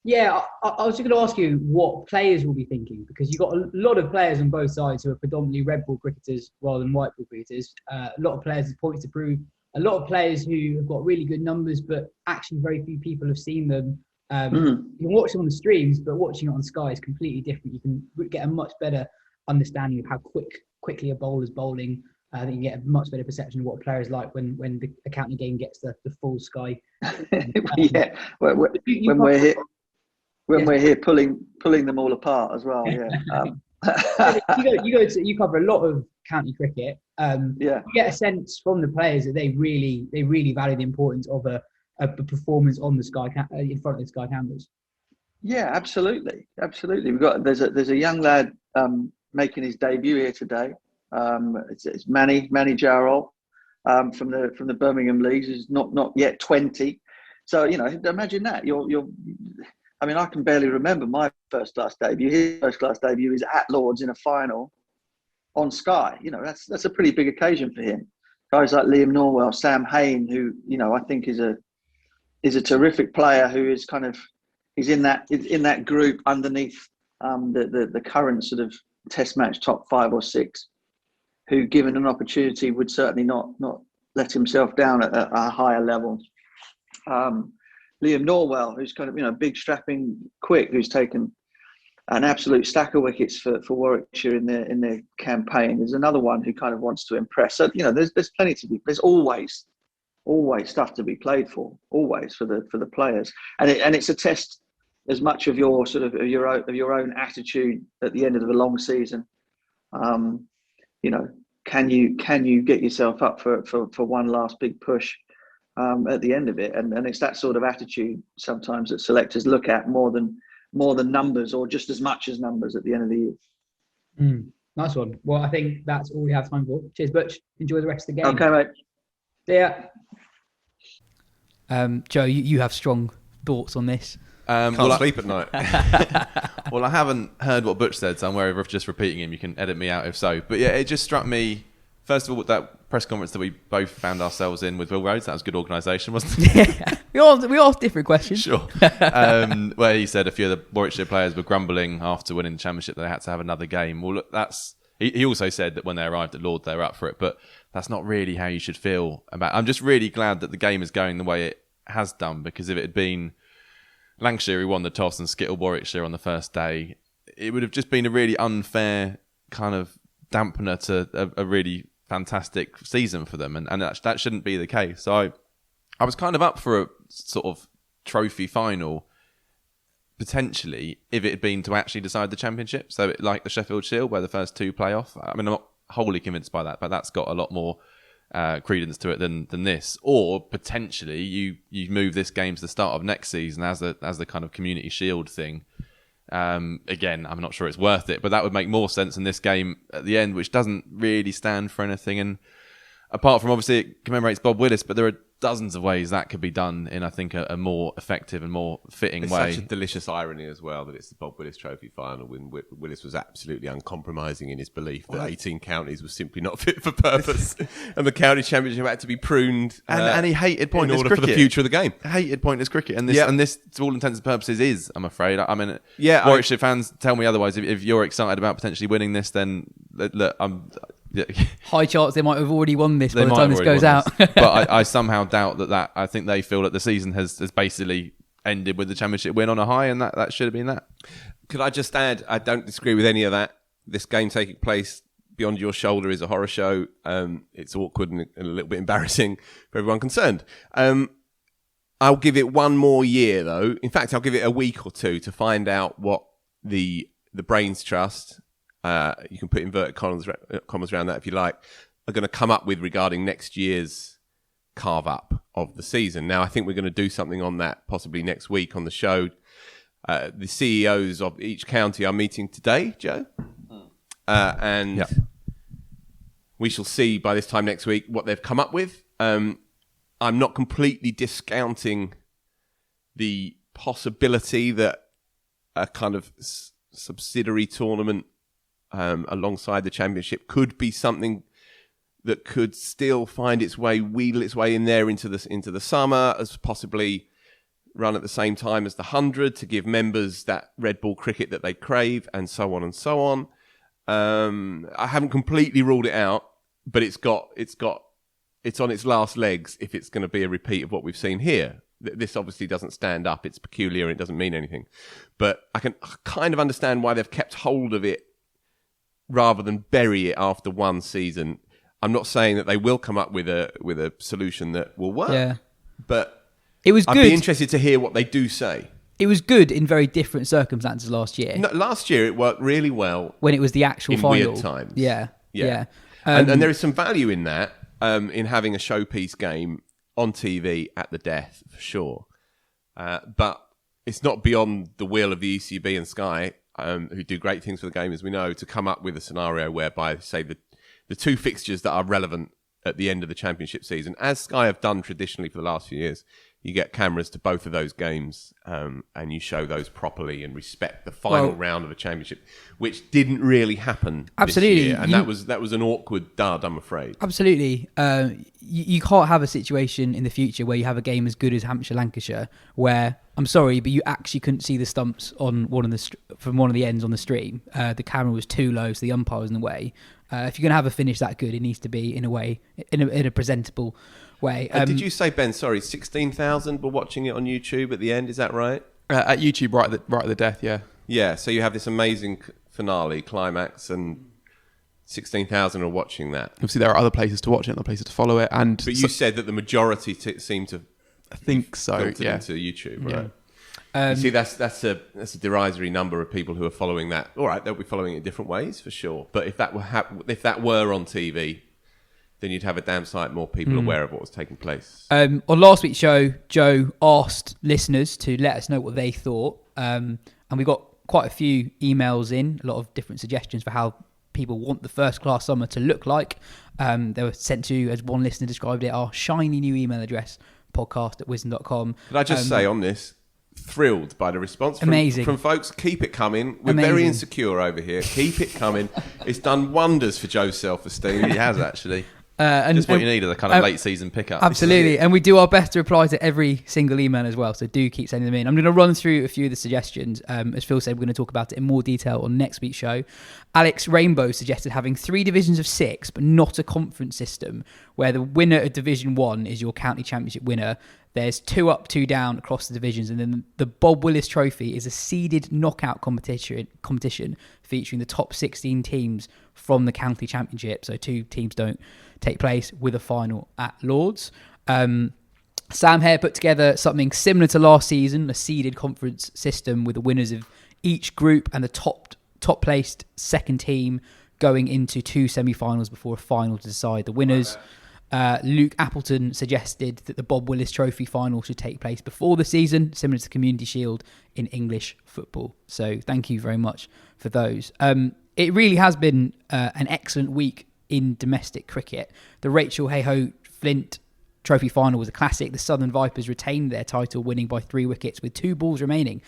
Yeah, I was just going to ask you what players will be thinking, because you've got a lot of players on both sides who are predominantly red ball cricketers rather than white ball cricketers. A lot of players with points to prove. A lot of players who have got really good numbers, but actually very few people have seen them. You can watch them on the streams, but watching it on Sky is completely different. You can get a much better understanding of how quickly a bowler's bowling. I think you get a much better perception of what a player is like when the county game gets the full Sky. Yeah, when we're here pulling them all apart as well. Yeah. You cover a lot of county cricket. You get a sense from the players that they really value the importance of a performance on the in front of the Sky cameras. Yeah, absolutely. There's a young lad making his debut here today. It's Manny Jarrell from the Birmingham Leagues. He's not yet 20. So imagine that I can barely remember my first class debut. His first class debut is at Lords in a final on Sky. That's a pretty big occasion for him. Guys like Liam Norwell, Sam Hain, who I think is a terrific player, who is he's in that group underneath the current sort of Test match top 5 or 6, who, given an opportunity, would certainly not let himself down at a higher level. Liam Norwell, who's big, strapping, quick, who's taken an absolute stack of wickets for Warwickshire in their campaign. There's another one who wants to impress. So there's plenty to be. There's always stuff to be played for, always for the players, and it's a test as much of your your own attitude at the end of the long season. Can you get yourself up for one last big push at the end of it? And it's that sort of attitude sometimes that selectors look at more than numbers, or just as much as numbers at the end of the year. Nice one. Well, I think that's all we have time for. Cheers, Butch. Enjoy the rest of the game. Okay, mate. See ya. Joe, you have strong thoughts on this. Can't sleep at night. Well, I haven't heard what Butch said, so I'm wary of just repeating him. You can edit me out if so. But yeah, it just struck me, first of all, that press conference that we both found ourselves in with Will Rhodes. That was good organisation, wasn't it? Yeah, we asked different questions. Sure. Where he said a few of the Warwickshire players were grumbling after winning the championship that they had to have another game. Well, look, he also said that when they arrived at Lords, they were up for it. But that's not really how you should feel about it. I'm just really glad that the game is going the way it has done, because if it had been Lancashire who won the toss and skittled Warwickshire on the first day, it would have just been a really unfair kind of dampener to a really fantastic season for them, and that shouldn't be the case. So I was kind of up for a sort of trophy final, potentially, if it had been to actually decide the championship. So like the Sheffield Shield, where the first 2 play off. I mean, I'm not wholly convinced by that, but that's got a lot more credence to it than this. Or potentially you move this game to the start of next season as the kind of Community Shield thing. Again, I'm not sure it's worth it, but that would make more sense in this game at the end, which doesn't really stand for anything. And apart from, obviously, it commemorates Bob Willis, but there are dozens of ways that could be done in, I think, a more effective and more fitting way. It's such a delicious irony as well that it's the Bob Willis Trophy final, when Willis was absolutely uncompromising in his belief that 18 counties was simply not fit for purpose, and the county championship had to be pruned. And he hated pointless in order cricket for the future of the game. Hated pointless cricket, and this, to all intents and purposes, is. I'm afraid. I mean, Warwickshire fans tell me otherwise. If you're excited about potentially winning this, then look, I'm. Yeah. High chance they might have already won this by the time this goes out. But I somehow doubt that. I think they feel that the season has basically ended with the championship win on a high, and that should have been that. Could I just add, I don't disagree with any of that. This game taking place beyond your shoulder is a horror show. It's awkward and a little bit embarrassing for everyone concerned. I'll give it one more year, though. In fact, I'll give it a week or two to find out what the Brains Trust, you can put inverted commas around that if you like, are going to come up with regarding next year's carve up of the season. Now, I think we're going to do something on that possibly next week on the show. The CEOs of each county are meeting today, Joe, and we shall see by this time next week what they've come up with. I'm not completely discounting the possibility that a kind of subsidiary tournament alongside the championship could be something that could still wheedle its way in there into the summer, as possibly run at the same time as the 100 to give members that red ball cricket that they crave, and so on and so on. I haven't completely ruled it out, but it's on its last legs if it's going to be a repeat of what we've seen here. This obviously doesn't stand up. It's peculiar and it doesn't mean anything. But I can kind of understand why they've kept hold of it rather than bury it after one season. I'm not saying that they will come up with a solution that will work. Yeah. But it was good. I'd be interested to hear what they do say. It was good in very different circumstances last year. No, last year it worked really well when it was the actual in final. weird times. Yeah. And there is some value in that, in having a showpiece game on TV at the death, for sure. But it's not beyond the will of the ECB and Sky, who do great things for the game, as we know, to come up with a scenario whereby, say, the two fixtures that are relevant at the end of the championship season, as Sky have done traditionally for the last few years, you get cameras to both of those games, and you show those properly and respect the final round of the championship, which didn't really happen absolutely this year. And that was an awkward dud, I'm afraid. Absolutely. You can't have a situation in the future where you have a game as good as Hampshire-Lancashire, where, I'm sorry, but you actually couldn't see the stumps on from one of the ends on the stream. The camera was too low, so the umpire was in the way. If you're going to have a finish that good, it needs to be in a presentable way. Did you say, Ben, sorry, 16,000 were watching it on YouTube at the end, is that right? At YouTube, right at the death, yeah. Yeah, so you have this amazing finale, climax, and 16,000 are watching that. Obviously, there are other places to watch it, other places to follow it. But you said that the majority seem to... I think so, yeah. into YouTube, right? Yeah. You see, that's a derisory number of people who are following that. All right, they'll be following it in different ways, for sure. But if that were on TV... then you'd have a damn sight more people aware of what was taking place. On last week's show, Joe asked listeners to let us know what they thought. And we got quite a few emails in, a lot of different suggestions for how people want the first-class summer to look like. They were sent to, as one listener described it, our shiny new email address, podcast@wisdom.com. Could I just say on this, thrilled by the response from folks. Keep it coming. We're very insecure over here. Keep it coming. It's done wonders for Joe's self-esteem. It has, actually. And just what you need is a kind of late season pickup. Absolutely. And we do our best to reply to every single email as well. So do keep sending them in. I'm going to run through a few of the suggestions. As Phil said, we're going to talk about it in more detail on next week's show. Alex Rainbow suggested having 3 divisions of 6, but not a conference system where the winner of Division 1 is your county championship winner. There's 2 up, 2 down across the divisions. And then the Bob Willis Trophy is a seeded knockout competition featuring the top 16 teams from the county championship. So 2 teams don't take place with a final at Lords. Sam Hare put together something similar to last season, a seeded conference system with the winners of each group and the top placed second team going into 2 semi-finals before a final to decide the winners. Luke Appleton suggested that the Bob Willis Trophy final should take place before the season, similar to the Community Shield in English football. So thank you very much for those. It really has been an excellent week in domestic cricket. The Rachel Hayhoe Flint Trophy final was a classic. The Southern Vipers retained their title, winning by 3 wickets with 2 balls remaining.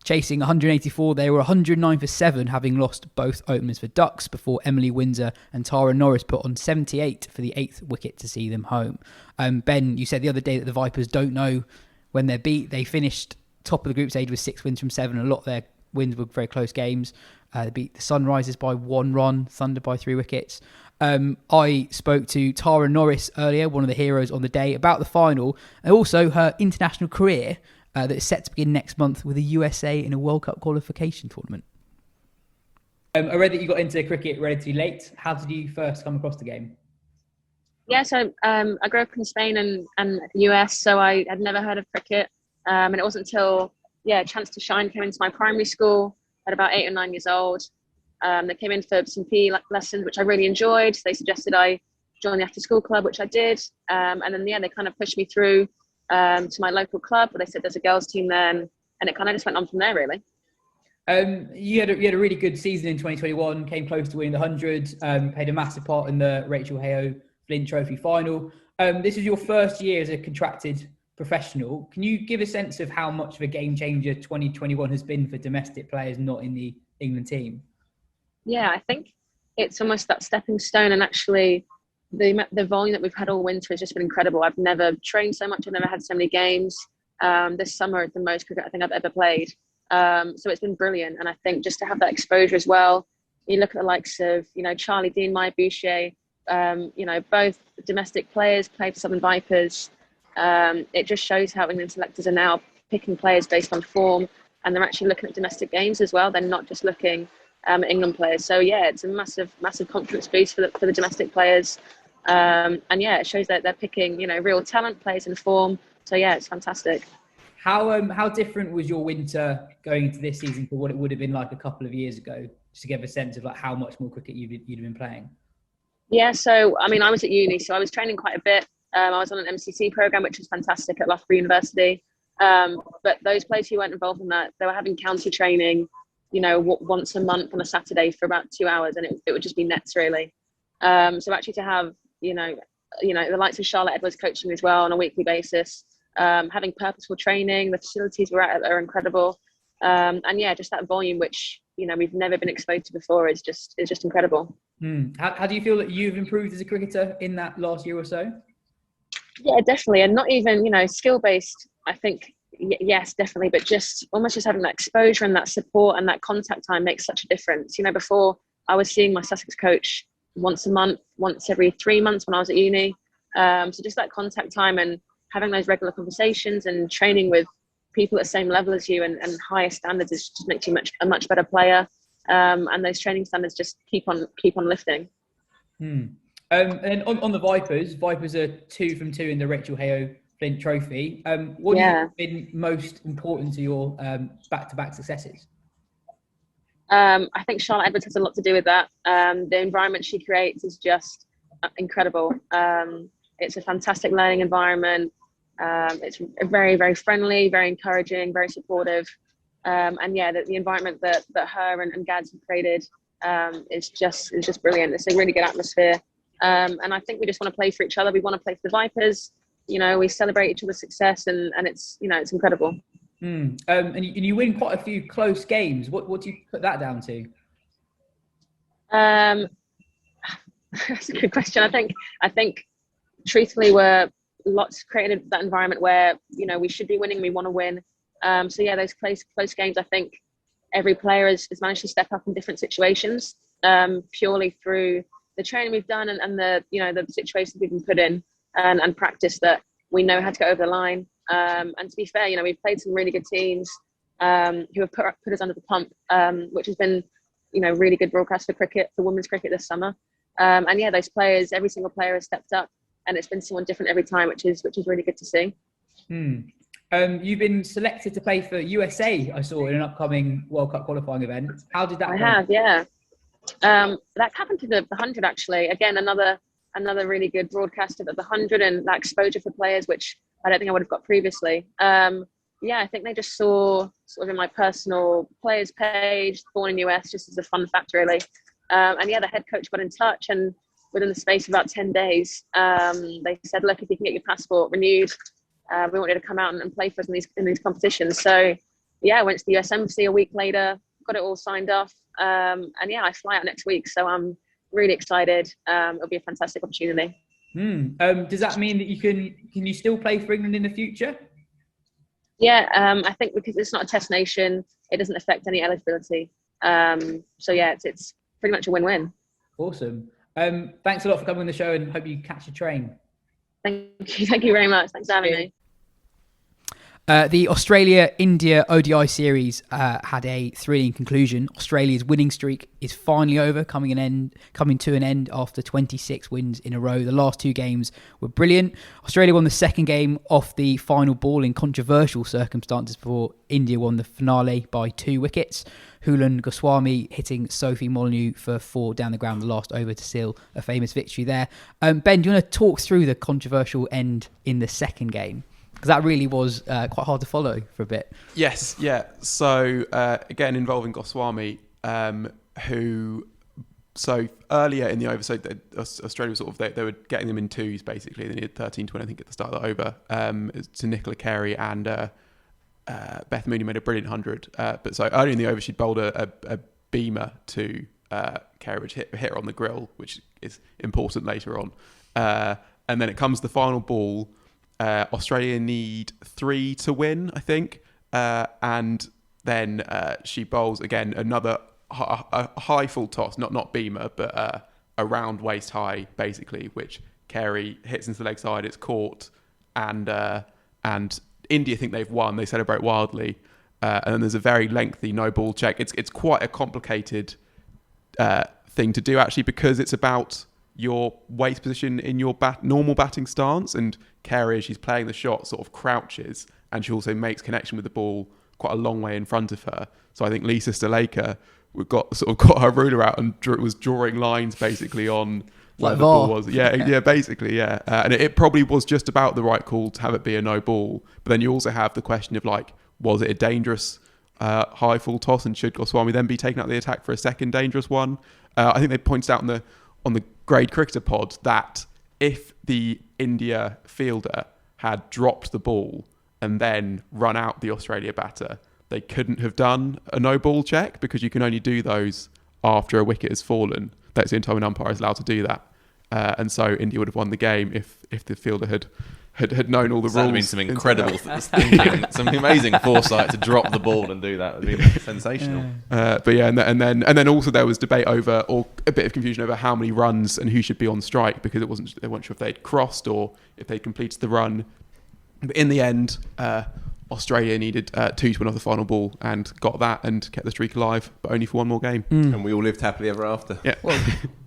Chasing 184, they were 109 for 7, having lost both openers for Ducks before Emily Windsor and Tara Norris put on 78 for the 8th wicket to see them home. Ben, you said the other day that the Vipers don't know when they're beat. They finished top of the group stage with 6 wins from 7. A lot of their wins were very close games. They beat the Sunrisers by 1 run, Thunder by 3 wickets. I spoke to Tara Norris earlier, one of the heroes on the day, about the final and also her international career that is set to begin next month with the USA in a World Cup qualification tournament. I read that you got into cricket relatively late. How did you first come across the game? Yeah, so I grew up in Spain and the US, so I had never heard of cricket. And it wasn't until, Chance to Shine came into my primary school at about 8 or 9 years old. They came in for some PE lessons, which I really enjoyed. They suggested I join the after school club, which I did. And then, they kind of pushed me through to my local club, but they said there's a girls team there, and it kind of just went on from there, really. You had a really good season in 2021, came close to winning the 100, played a massive part in the Rachel Hayhoe Flint Trophy final. This is your first year as a contracted professional. Can you give a sense of how much of a game changer 2021 has been for domestic players not in the England team? Yeah, I think it's almost that stepping stone, and actually the volume that we've had all winter has just been incredible. I've never trained so much. I've never had so many games. This summer is the most cricket I think I've ever played. So it's been brilliant. And I think just to have that exposure as well, you look at the likes of, Charlie Dean, Maya Boucher, both domestic players play for Southern Vipers. It just shows how England selectors are now picking players based on form, and they're actually looking at domestic games as well. They're not just looking at England players. So it's a massive confidence boost for the domestic players. And it shows that they're picking, real talent, players in form. So it's fantastic. How different was your winter going into this season to what it would have been like a couple of years ago? Just to give a sense of like how much more cricket you'd have been playing. Yeah, so I mean, I was at uni, so I was training quite a bit. I was on an MCC program, which was fantastic at Loughborough University. But those players who weren't involved in that, they were having county training, once a month on a Saturday for about 2 hours, and it would just be nets really. So actually to have, the likes of Charlotte Edwards coaching as well on a weekly basis, having purposeful training, the facilities we're at are incredible. And yeah, just that volume, which, we've never been exposed to before is just incredible. How do you feel that you've improved as a cricketer in that last year or so? Yeah, definitely. And not even, skill-based, I think, yes, definitely. But just having that exposure and that support and that contact time makes such a difference. Before I was seeing my Sussex coach once a month, once every 3 months when I was at uni. So just that contact time and having those regular conversations and training with people at the same level as you and higher standards just makes you a much better player. And those training standards just keep on lifting. And on the Vipers are 2 from 2 in the Rachel Heo Flint Trophy. What do you think has been most important to your back-to-back successes? I think Charlotte Edwards has a lot to do with that. The environment she creates is just incredible. It's a fantastic learning environment. It's very, very friendly, very encouraging, very supportive. And yeah, the environment that her and Gads have created is just brilliant. It's a really good atmosphere. And I think we just want to play for each other. We want to play for the Vipers. We celebrate each other's success and it's, it's incredible. And you win quite a few close games. What do you put that down to? That's a good question. I think truthfully we're lots created that environment where, we should be winning, we want to win. So yeah, those close games, I think every player has managed to step up in different situations, purely through the training we've done and the, the situations we've been put in and practice that we know how to go over the line. And to be fair, we've played some really good teams who have put us under the pump, which has been, really good broadcast for women's cricket this summer. And yeah, those players, every single player has stepped up and it's been someone different every time, which is really good to see. You've been selected to play for USA, I saw, in an upcoming World Cup qualifying event. How did that go? Have, yeah. That happened to the 100 actually. Again, another really good broadcast of the 100 and that exposure for players, which I don't think I would have got previously. Yeah, I think they just saw sort of in my personal players page, born in US, just as a fun fact really. And yeah, the head coach got in touch and within the space of about 10 days, they said, look, if you can get your passport renewed, we want you to come out and play for us in these competitions. So yeah, I went to the US Embassy a week later, got it all signed off. And yeah, I fly out next week. So I'm really excited. It'll be a fantastic opportunity. Does that mean that can you still play for England in the future? Yeah, I think because it's not a test nation, it doesn't affect any eligibility. So yeah, it's pretty much a win-win. Awesome. Thanks a lot for coming on the show and hope you catch a train. Thank you very much. Thanks for having me. The Australia-India ODI series had a thrilling conclusion. Australia's winning streak is finally over, coming to an end after 26 wins in a row. The last 2 games were brilliant. Australia won the second game off the final ball in controversial circumstances before India won the finale by 2 wickets. Hulan Goswami hitting Sophie Molyneux for 4 down the ground the last over to seal a famous victory there. Ben, do you want to talk through the controversial end in the second game? Because that really was quite hard to follow for a bit. Yes, yeah. So again, involving Goswami, so earlier in the over, so Australia was they were getting them in twos basically. They needed 13-20, I think, at the start of the over. To Nicola Carey and Beth Mooney made a brilliant 100. But so earlier in the over, she'd bowled a beamer to Carey, which hit her on the grill, which is important later on. And then it comes the final ball. Australia need 3 to win, I think. And then she bowls again another a high full toss, not beamer, but around waist high, basically, which Carey hits into the leg side. It's caught, and India think they've won. They celebrate wildly, and then there's a very lengthy no ball check. It's quite a complicated thing to do actually, because it's about your waist position in your normal batting stance, and Carey, as she's playing the shot, sort of crouches and she also makes connection with the ball quite a long way in front of her. So I think Lisa Sthalekar got her ruler out and was drawing lines basically on where the ball was. Yeah, basically, yeah. And it probably was just about the right call to have it be a no ball. But then you also have the question of like, was it a dangerous high full toss, and should Goswami then be taken out of the attack for a second dangerous one? I think they pointed out on the Grade Cricketer pod that if the India fielder had dropped the ball and then run out the Australia batter, they couldn't have done a no ball check, because you can only do those after a wicket has fallen. That's the only time an umpire is allowed to do that. And so India would have won the game if the fielder had known all the rules. That would have been some incredible thinking, some amazing foresight to drop the ball and do that. It would be sensational. But yeah, and then also there was debate over, or a bit of confusion over, how many runs and who should be on strike, because they weren't sure if they'd crossed or if they'd completed the run. But in the end, Australia needed 2 to win off the final ball and got that and kept the streak alive, but only for one more game. And we all lived happily ever after. Yeah. Well,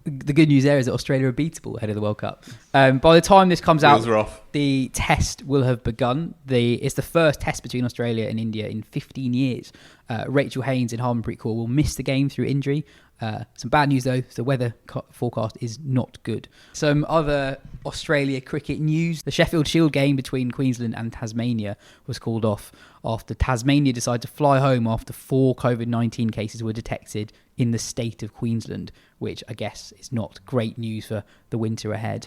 the good news there is that Australia are beatable ahead of the World Cup. By the time this comes out, the test will have begun. It's the first test between Australia and India in 15 years. Rachel Haynes and Harman will miss the game through injury. Some bad news though, the weather forecast is not good. Some other Australia cricket news. The Sheffield Shield game between Queensland and Tasmania was called off after Tasmania decided to fly home after 4 COVID-19 cases were detected in the state of Queensland, which I guess is not great news for the winter ahead.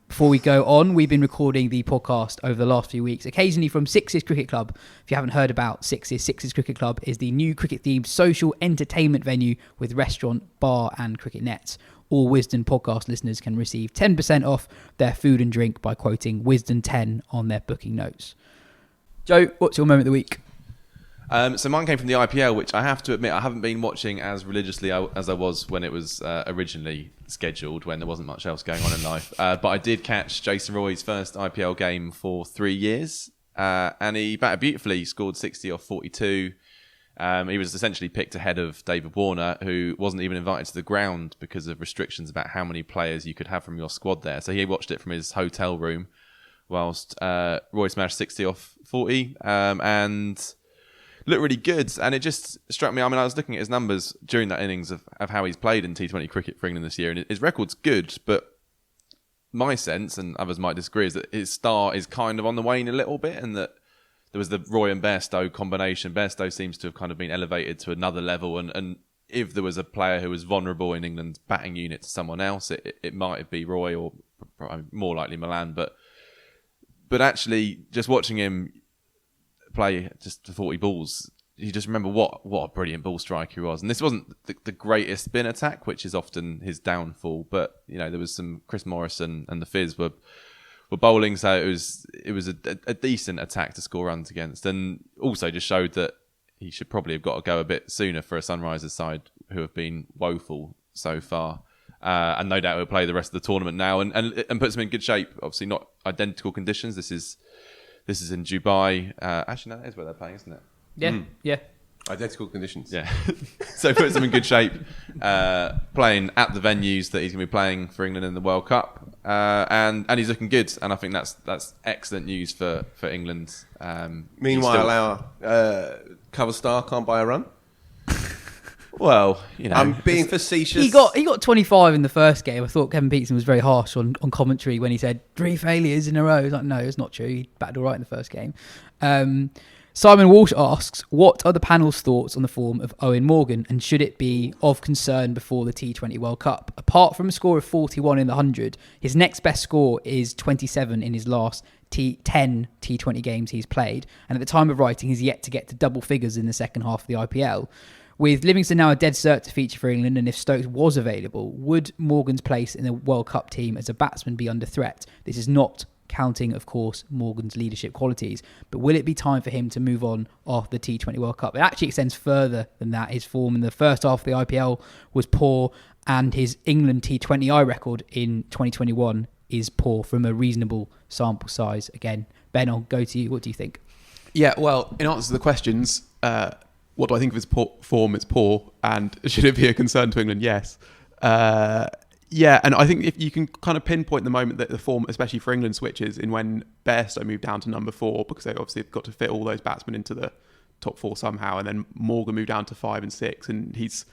Before we go on, we've been recording the podcast over the last few weeks, occasionally from Sixes Cricket Club. If you haven't heard about Sixes Cricket Club is the new cricket-themed social entertainment venue with restaurant, bar and cricket nets. All Wisden podcast listeners can receive 10% off their food and drink by quoting Wisden10 on their booking notes. Joe, what's your moment of the week? So mine came from the IPL, which I have to admit I haven't been watching as religiously as I was when it was originally scheduled, when there wasn't much else going on in life. But I did catch Jason Roy's first IPL game for 3 years, and he batted beautifully. He scored 60 off 42. He was essentially picked ahead of David Warner, who wasn't even invited to the ground because of restrictions about how many players you could have from your squad there. So he watched it from his hotel room whilst Roy smashed 60 off 40 and looked really good. And it just struck me, I mean, I was looking at his numbers during that innings of how he's played in T20 cricket for England this year, and his record's good, but my sense, and others might disagree, is that his star is kind of on the wane a little bit, and that there was the Roy and Bairstow combination. Bairstow seems to have kind of been elevated to another level, and if there was a player who was vulnerable in England's batting unit to someone else, it might be Roy, or more likely Milan, but actually just watching him play just 40 balls, you just remember what a brilliant ball striker he was. And this wasn't the greatest spin attack, which is often his downfall, but you know, there was some Chris Morrison and the Fizz were bowling, so it was a decent attack to score runs against, and also just showed that he should probably have got to go a bit sooner for a Sunrisers side who have been woeful so far. And no doubt he'll play the rest of the tournament now and puts him in good shape. Obviously not identical conditions. This is in Dubai. Actually, no, that is where they're playing, isn't it? Yeah, yeah. Identical conditions. Yeah. So puts him in good shape, playing at the venues that he's going to be playing for England in the World Cup. And he's looking good. And I think that's excellent news for England. Meanwhile, our cover star can't buy a run. Well, you know, I'm being facetious. He got 25 in the first game. I thought Kevin Peterson was very harsh on commentary when he said 3 failures in a row. I was like, no, it's not true. He batted all right in the first game. Simon Walsh asks, what are the panel's thoughts on the form of Eoin Morgan, and should it be of concern before the T20 World Cup? Apart from a score of 41 in the 100, his next best score is 27 in his last 10 T20 games he's played. And at the time of writing, he's yet to get to double figures in the second half of the IPL. With Livingston now a dead cert to feature for England, and if Stokes was available, would Morgan's place in the World Cup team as a batsman be under threat? This is not counting, of course, Morgan's leadership qualities, but will it be time for him to move on after the T20 World Cup? It actually extends further than that. His form in the first half of the IPL was poor, and his England T20I record in 2021 is poor from a reasonable sample size. Again, Ben, I'll go to you. What do you think? Yeah, well, in answer to the questions, what do I think of his form? It's poor, and should it be a concern to England? Yes. Yeah, and I think if you can kind of pinpoint the moment that the form, especially for England, switches in when Bairstow moved down to number 4, because they obviously have got to fit all those batsmen into the top 4 somehow, and then Morgan moved down to 5 and 6, and he's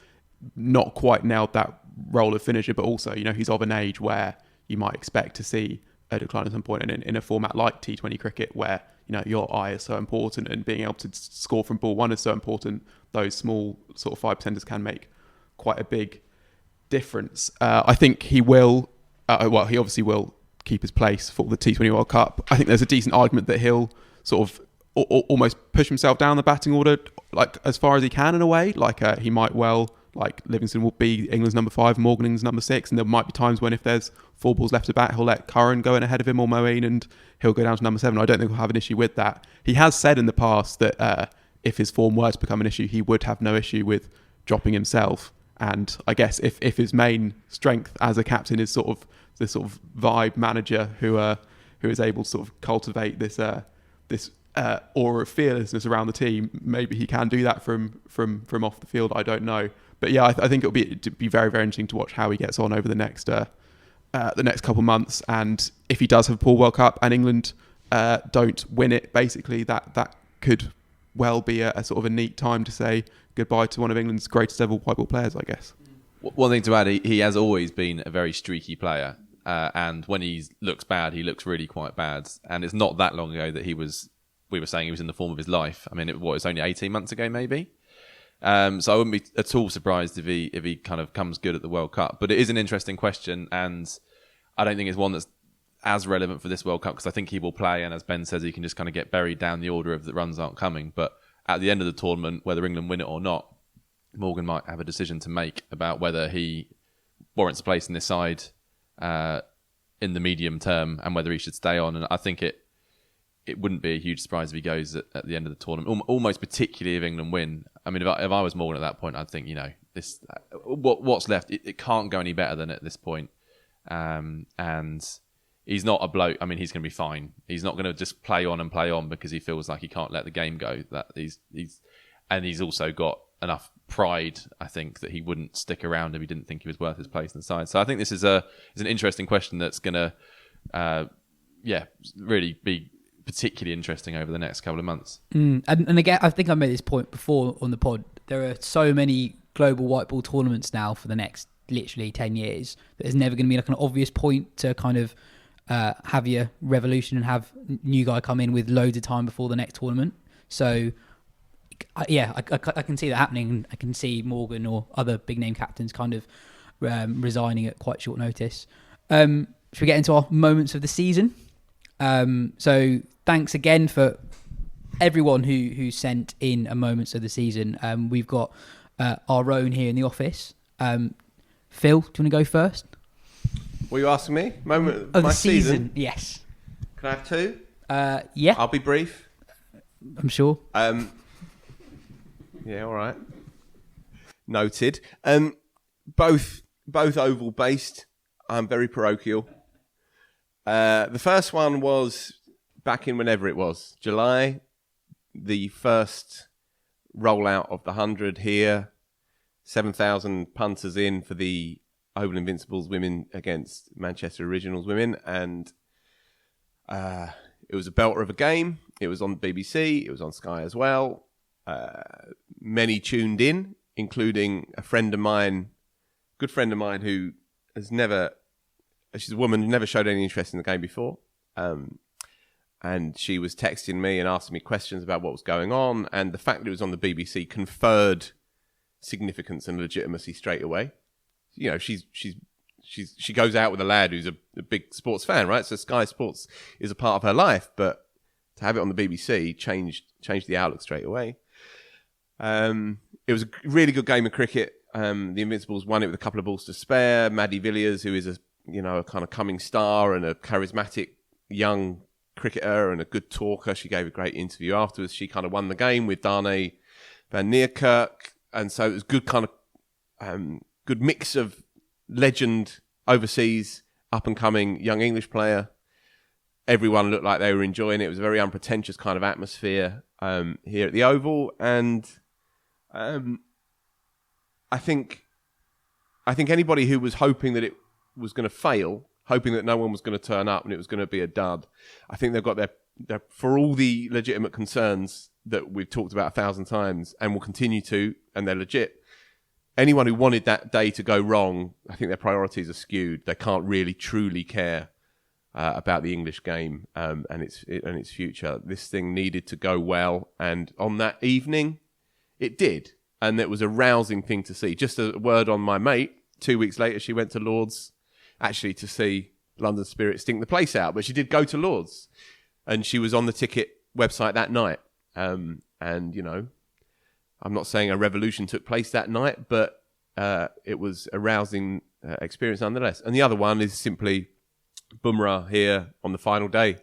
not quite nailed that role of finisher, but also, he's of an age where you might expect to see a decline at some point, and in a format like T20 cricket where your eye is so important and being able to score from ball 1 is so important, those small sort of 5%ers can make quite a big difference. I think he will, he obviously will keep his place for the T20 World Cup. I think there's a decent argument that he'll sort of almost push himself down the batting order, like as far as he can in a way. Like he might well, like Livingston will be England's number 5, Morgan England's number 6, and there might be times when if there's 4 balls left to bat, he'll let Curran go in ahead of him or Moeen, and he'll go down to number 7. I don't think he'll have an issue with that. He has said in the past that if his form were to become an issue, he would have no issue with dropping himself. And I guess if his main strength as a captain is sort of this sort of vibe manager who is able to sort of cultivate this aura of fearlessness around the team, maybe he can do that from off the field. I don't know, but yeah, I think it'd be very, very interesting to watch how he gets on over the next couple months. And if he does have a poor World Cup and England don't win it, basically that could well be a sort of a neat time to say goodbye to one of England's greatest ever white ball players, I guess. One thing to add, he has always been a very streaky player, and when he looks bad, he looks really quite bad. And it's not that long ago that we were saying he was in the form of his life. I mean, it was only 18 months ago, maybe. So I wouldn't be at all surprised if he kind of comes good at the World Cup. But it is an interesting question, and I don't think it's one that's as relevant for this World Cup, because I think he will play, and as Ben says, he can just kind of get buried down the order of the runs aren't coming. But at the end of the tournament, whether England win it or not, Morgan might have a decision to make about whether he warrants a place in this side in the medium term and whether he should stay on. And I think it wouldn't be a huge surprise if he goes at the end of the tournament, almost particularly if England win. I mean, if I was Morgan at that point, I'd think, this what's left, it can't go any better than at this point. And he's not a bloke. I mean, he's going to be fine. He's not going to just play on because he feels like he can't let the game go. That he's also got enough pride, I think, that he wouldn't stick around if he didn't think he was worth his place in the side. So I think this is an interesting question that's going to, really be particularly interesting over the next couple of months. And again, I think I made this point before on the pod. There are so many global white ball tournaments now for the next literally 10 years that there's never going to be like an obvious point to kind of have your revolution and have new guy come in with loads of time before the next tournament. So I can see that happening. I can see Morgan or other big name captains kind of resigning at quite short notice. Should we get into our moments of the season? So thanks again for everyone who sent in a moments of the season. We've got our own here in the office. Phil, do you want to go first? What are you asking me? Moment of my the season? Yes. Can I have 2? Yeah. I'll be brief. I'm sure. Yeah, all right. Noted. Both oval based. I'm very parochial. The first one was back in whenever it was, July, the first rollout of the 100 here, 7,000 punters in for the Oval Invincibles women against Manchester Originals women, and it was a belter of a game. It was on the BBC, it was on Sky as well. Many tuned in, including a friend of mine, good friend of mine, who has never... She's a woman who never showed any interest in the game before. And she was texting me and asking me questions about what was going on. And the fact that it was on the BBC conferred significance and legitimacy straight away. She goes out with a lad who's a big sports fan, right? So Sky Sports is a part of her life. But to have it on the BBC changed the outlook straight away. It was a really good game of cricket. The Invincibles won it with a couple of balls to spare. Maddie Villiers, who is a kind of coming star and a charismatic young cricketer and a good talker. She gave a great interview afterwards. She kind of won the game with Darnay van Neerkerk. And so it was good kind of good mix of legend overseas, up-and-coming young English player. Everyone looked like they were enjoying it. It was a very unpretentious kind of atmosphere here at the Oval. And I think anybody who was hoping that it was going to fail, hoping that no one was going to turn up and it was going to be a dud. I think they've got their for all the legitimate concerns that we've talked about 1,000 times and will continue to, and they're legit. Anyone who wanted that day to go wrong, I think their priorities are skewed. They can't really truly care about the English game and its future. This thing needed to go well, and on that evening, it did. And it was a rousing thing to see. Just a word on my mate, 2 weeks later, she went to Lord's, actually to see London Spirit stink the place out. But she did go to Lord's. And she was on the ticket website that night. And, you know, I'm not saying a revolution took place that night, but it was a rousing experience nonetheless. And the other one is simply Bumrah here on the final day,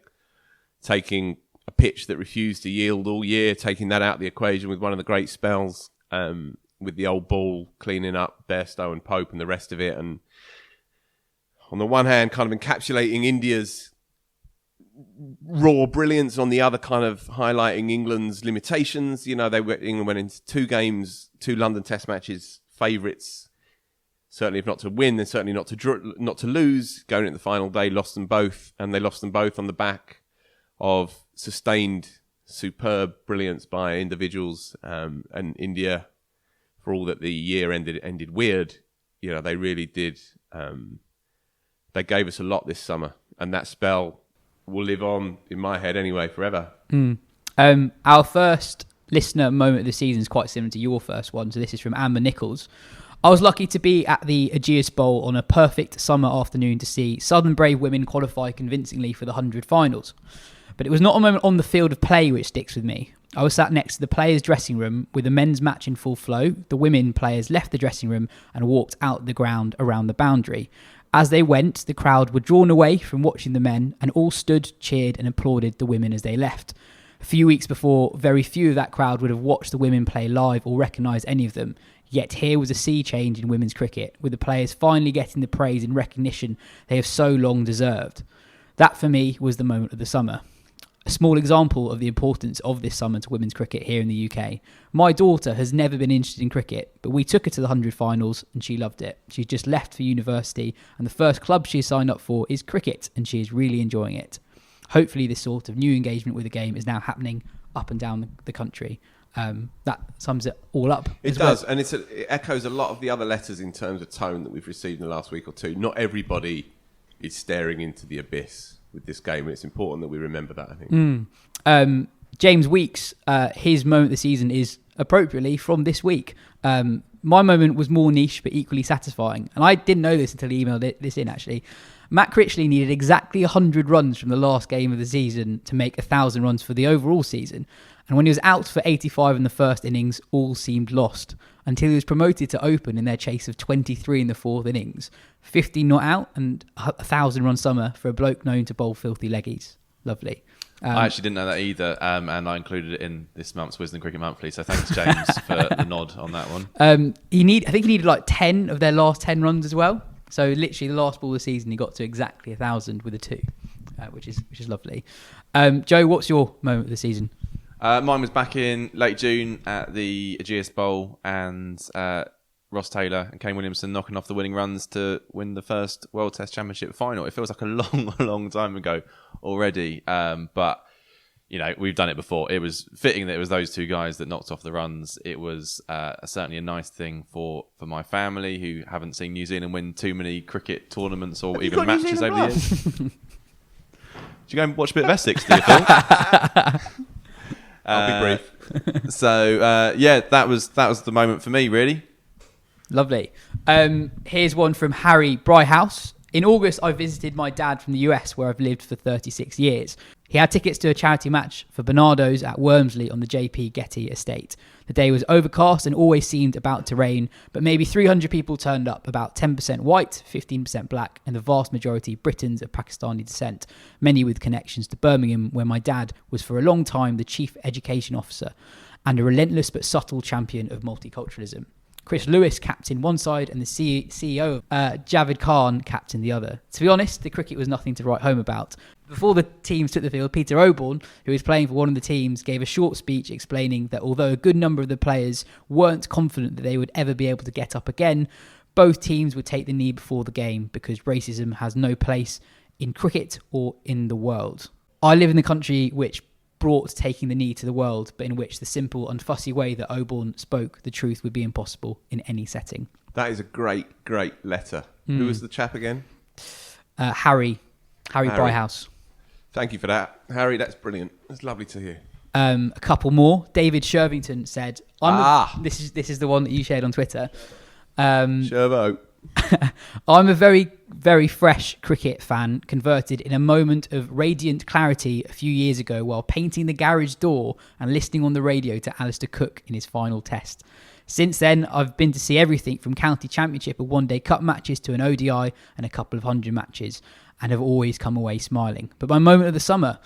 taking a pitch that refused to yield all year, taking that out of the equation with one of the great spells. With the old ball cleaning up Bairstow and Pope and the rest of it, and on the one hand kind of encapsulating India's raw brilliance, on the other kind of highlighting England's limitations. You know, England went into 2 games, 2 London Test matches, favourites, certainly if not to win, then certainly not to lose. Going into the final day, lost them both, and they lost them both on the back of sustained superb brilliance by individuals, and India, for all that the year ended weird, you know, they really did. They gave us a lot this summer, and that spell will live on in my head anyway forever. Our first listener moment of the season is quite similar to your first one, so this is from Amber Nichols. I was lucky to be at the Aegeus Bowl on a perfect summer afternoon to see Southern Brave women qualify convincingly for the 100 finals. But it was not a moment on the field of play which sticks with me. I was sat next to the players' dressing room with the men's match in full flow. The women players left the dressing room and walked out the ground around the boundary. As they went, the crowd were drawn away from watching the men and all stood, cheered and applauded the women as they left. A few weeks before, very few of that crowd would have watched the women play live or recognised any of them. Yet here was a sea change in women's cricket, with the players finally getting the praise and recognition they have so long deserved. That for me was the moment of the summer. A small example of the importance of this summer to women's cricket here in the UK. My daughter has never been interested in cricket, but we took her to the 100 finals and she loved it. She's just left for university and the first club she signed up for is cricket and she is really enjoying it. Hopefully this sort of new engagement with the game is now happening up and down the country. That sums it all up. It does, and it echoes a lot of the other letters in terms of tone that we've received in the last week or two. Not everybody is staring into the abyss with this game, and it's important that we remember that, I think. James Weeks, his moment of the season is appropriately from this week. My moment was more niche but equally satisfying, and I didn't know this until he emailed this in actually. Matt Critchley needed exactly 100 runs from the last game of the season to make 1,000 runs for the overall season, and when he was out for 85 in the first innings, all seemed lost, until he was promoted to open in their chase of 23 in the fourth innings. 50 not out and 1,000 run summer for a bloke known to bowl filthy leggies. Lovely. I actually didn't know that either, and I included it in this month's Wisdom Cricket Monthly, so thanks, James, for the nod on that one. I think he needed like 10 of their last 10 runs as well. So literally the last ball of the season, he got to exactly 1,000 with a 2, which is lovely. Joe, what's your moment of the season? Mine was back in late June at the Aegeus Bowl, and Ross Taylor and Kane Williamson knocking off the winning runs to win the first World Test Championship final. It feels like a long time ago already, but you know, we've done it before. It was fitting that it was those two guys that knocked off the runs. It was certainly a nice thing for my family, who haven't seen New Zealand win too many cricket tournaments or even matches over the years. Did you go and watch a bit of Essex, do you, Phil? I'll be brief. So that was the moment for me, really. Lovely. Here's one from Harry Bryhouse. In August, I visited my dad from the US, where I've lived for 36 years. He had tickets to a charity match for Bernardo's at Wormsley on the JP Getty estate. The day was overcast and always seemed about to rain, but maybe 300 people turned up, about 10% white, 15% black, and the vast majority Britons of Pakistani descent, many with connections to Birmingham, where my dad was for a long time the chief education officer and a relentless but subtle champion of multiculturalism. Chris Lewis captained one side and the CEO, Javed Khan, captained the other. To be honest, the cricket was nothing to write home about. Before the teams took the field, Peter Oborne, who was playing for one of the teams, gave a short speech explaining that although a good number of the players weren't confident that they would ever be able to get up again, both teams would take the knee before the game because racism has no place in cricket or in the world. I live in the country which brought taking the knee to the world, but in which the simple, unfussy way that Oborne spoke the truth would be impossible in any setting. That is a great letter. Who was the chap again? Harry Bryhouse. Thank you for that, Harry. That's brilliant. That's lovely to hear. A couple more. David Shervington said, this is the one that you shared on Twitter. Shervo. I'm a very, very fresh cricket fan, converted in a moment of radiant clarity a few years ago while painting the garage door and listening on the radio to Alistair Cook in his final test. Since then, I've been to see everything from county championship and one-day cup matches to an ODI and a couple of 100 matches, and have always come away smiling. But my moment of the summer: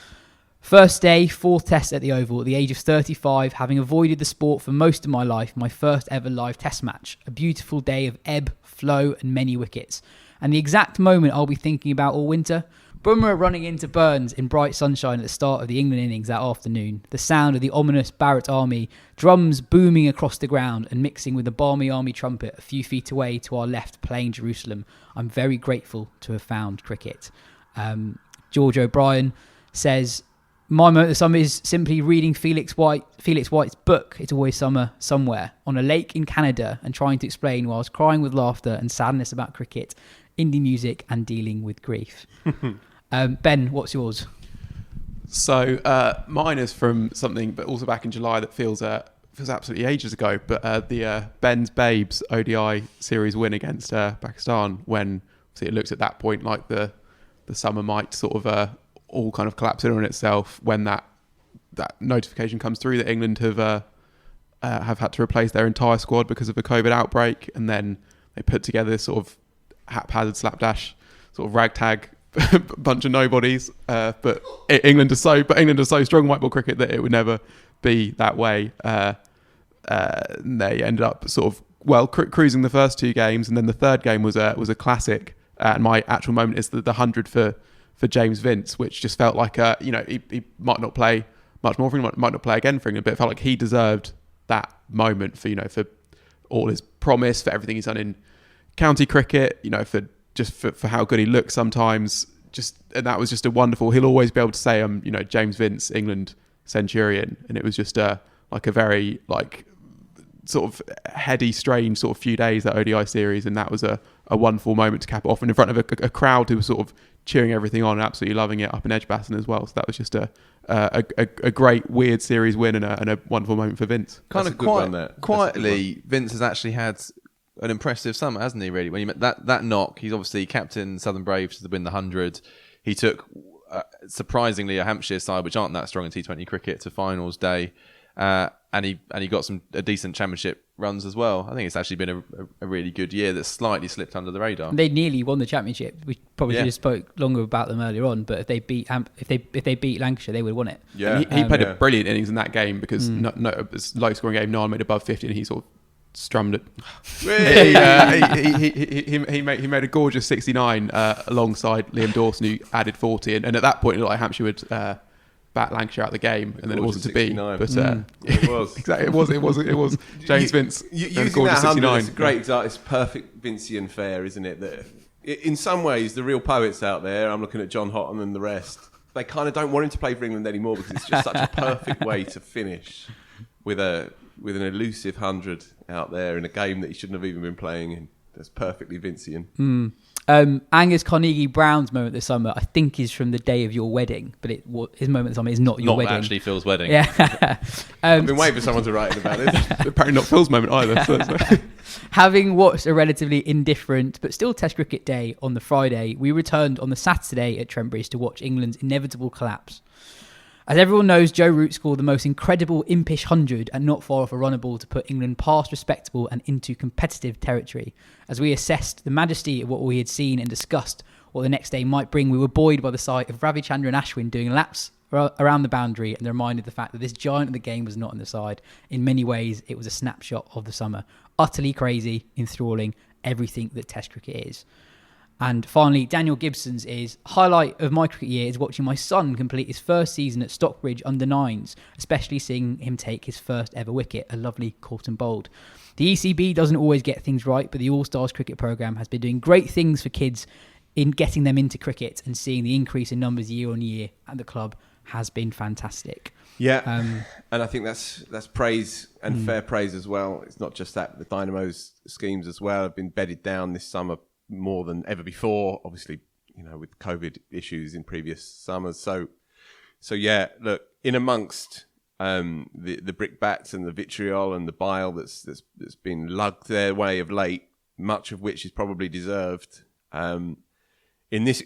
first day, fourth test at the Oval at the age of 35, having avoided the sport for most of my life, my first ever live test match. A beautiful day of ebb, flow and many wickets. And the exact moment I'll be thinking about all winter: Bumrah running into Burns in bright sunshine at the start of the England innings that afternoon. The sound of the ominous Barrett Army, drums booming across the ground and mixing with the balmy army trumpet a few feet away to our left playing Jerusalem. I'm very grateful to have found cricket. George O'Brien says, my moment of summer is simply reading Felix White's book, It's Always Summer Somewhere, on a lake in Canada and trying to explain whilst crying with laughter and sadness about cricket, indie music and dealing with grief. Ben, what's yours? So mine is from something, but also back in July, that feels absolutely ages ago. But the Ben's Babes ODI series win against Pakistan, when obviously it looks at that point like the summer might sort of all kind of collapse in on itself, when that notification comes through that England have had to replace their entire squad because of a COVID outbreak, and then they put together this sort of haphazard slapdash sort of ragtag bunch of nobodies. But England are so strong in white ball cricket that it would never be that way. They ended up sort of cruising the first two games, and then the third game was a classic. And my actual moment is the 100 for James Vince, which just felt like he might not play much more for England, might not play again for England, but it felt like he deserved that moment for all his promise, for everything he's done in county cricket, for how good he looks sometimes. And that was just a wonderful. He'll always be able to say, "I'm James Vince, England centurion," and it was just a very sort of heady, strange sort of few days, that ODI series, and that was a wonderful moment to cap it off, and in front of a crowd who was sort of cheering everything on, absolutely loving it up in Edgbaston as well. So that was just a great weird series win and a wonderful moment for Vince. Quietly, Vince has actually had an impressive summer, hasn't he? Really, when he met that knock, he's obviously captain Southern Braves to win the 100. He took surprisingly a Hampshire side, which aren't that strong in T20 cricket, to finals day. And he got a decent championship runs as well. I think it's actually been a really good year that's slightly slipped under the radar. They nearly won the championship. We probably should have spoke longer about them earlier on, but if they beat Lancashire, they would have won it. Yeah, he played a brilliant innings in that game because it's a low scoring game. No one made above 50, and he sort of strummed it. he made a gorgeous 69 alongside Liam Dawson, who added 40, and at that point it looked like Hampshire would bat Lancashire out the game, and then it wasn't to be. But it was exactly. It was James Vince. Using that 100 is a great example. It's perfect Vincian fare, isn't it? That in some ways, the real poets out there, I'm looking at John Hotton and the rest, they kind of don't want him to play for England anymore because it's just such a perfect way to finish with an elusive 100 out there in a game that he shouldn't have even been playing in. That's perfectly Vincian. Angus Carnegie Brown's moment this summer, I think, is from the day of your wedding, but his moment this summer is not your wedding. Not actually Phil's wedding. Yeah. I've been waiting for someone to write about this. Apparently not Phil's moment either. So. Having watched a relatively indifferent but still Test cricket day on the Friday, we returned on the Saturday at Trent Bridge to watch England's inevitable collapse. As everyone knows, Joe Root scored the most incredible impish 100 and not far off a runner ball to put England past respectable and into competitive territory. As we assessed the majesty of what we had seen and discussed what the next day might bring, we were buoyed by the sight of Ravichandran Ashwin doing laps around the boundary, and reminded the fact that this giant of the game was not on the side. In many ways, it was a snapshot of the summer. Utterly crazy, enthralling, everything that Test cricket is. And finally, Daniel Gibson's is highlight of my cricket year is watching my son complete his first season at Stockbridge under 9s, especially seeing him take his first ever wicket, a lovely caught and bowled. The ECB doesn't always get things right, but the All Stars cricket programme has been doing great things for kids in getting them into cricket, and seeing the increase in numbers year on year at the club has been fantastic. Yeah, and I think that's praise and fair praise as well. It's not just that, the Dynamo's schemes as well have been bedded down this summer more than ever before, obviously, with COVID issues in previous summers. So yeah, look, in amongst the brickbats and the vitriol and the bile that's been lugged their way of late, much of which is probably deserved. In this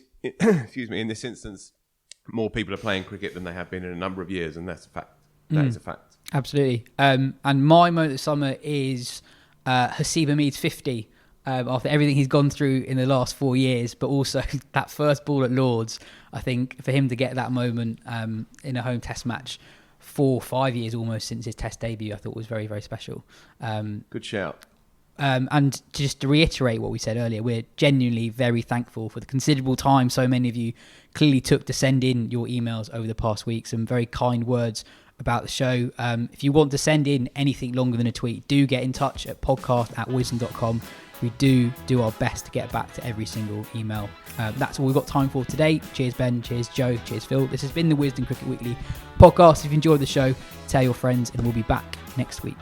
instance, more people are playing cricket than they have been in a number of years, and that's a fact. That is a fact. Absolutely. And my moment of the summer is Haseeb Hameed's 50. After everything he's gone through in the last 4 years, but also that first ball at Lords, I think for him to get that moment in a home test match 4 or 5 years almost since his test debut, I thought was very, very special. Good shout. And just to reiterate what we said earlier, we're genuinely very thankful for the considerable time so many of you clearly took to send in your emails over the past week. Some very kind words about the show. If you want to send in anything longer than a tweet, do get in touch at podcast@wisdom.com. We do our best to get back to every single email. That's all we've got time for today. Cheers, Ben. Cheers, Joe. Cheers, Phil. This has been the Wisdom Cricket Weekly podcast. If you enjoyed the show, tell your friends, and we'll be back next week.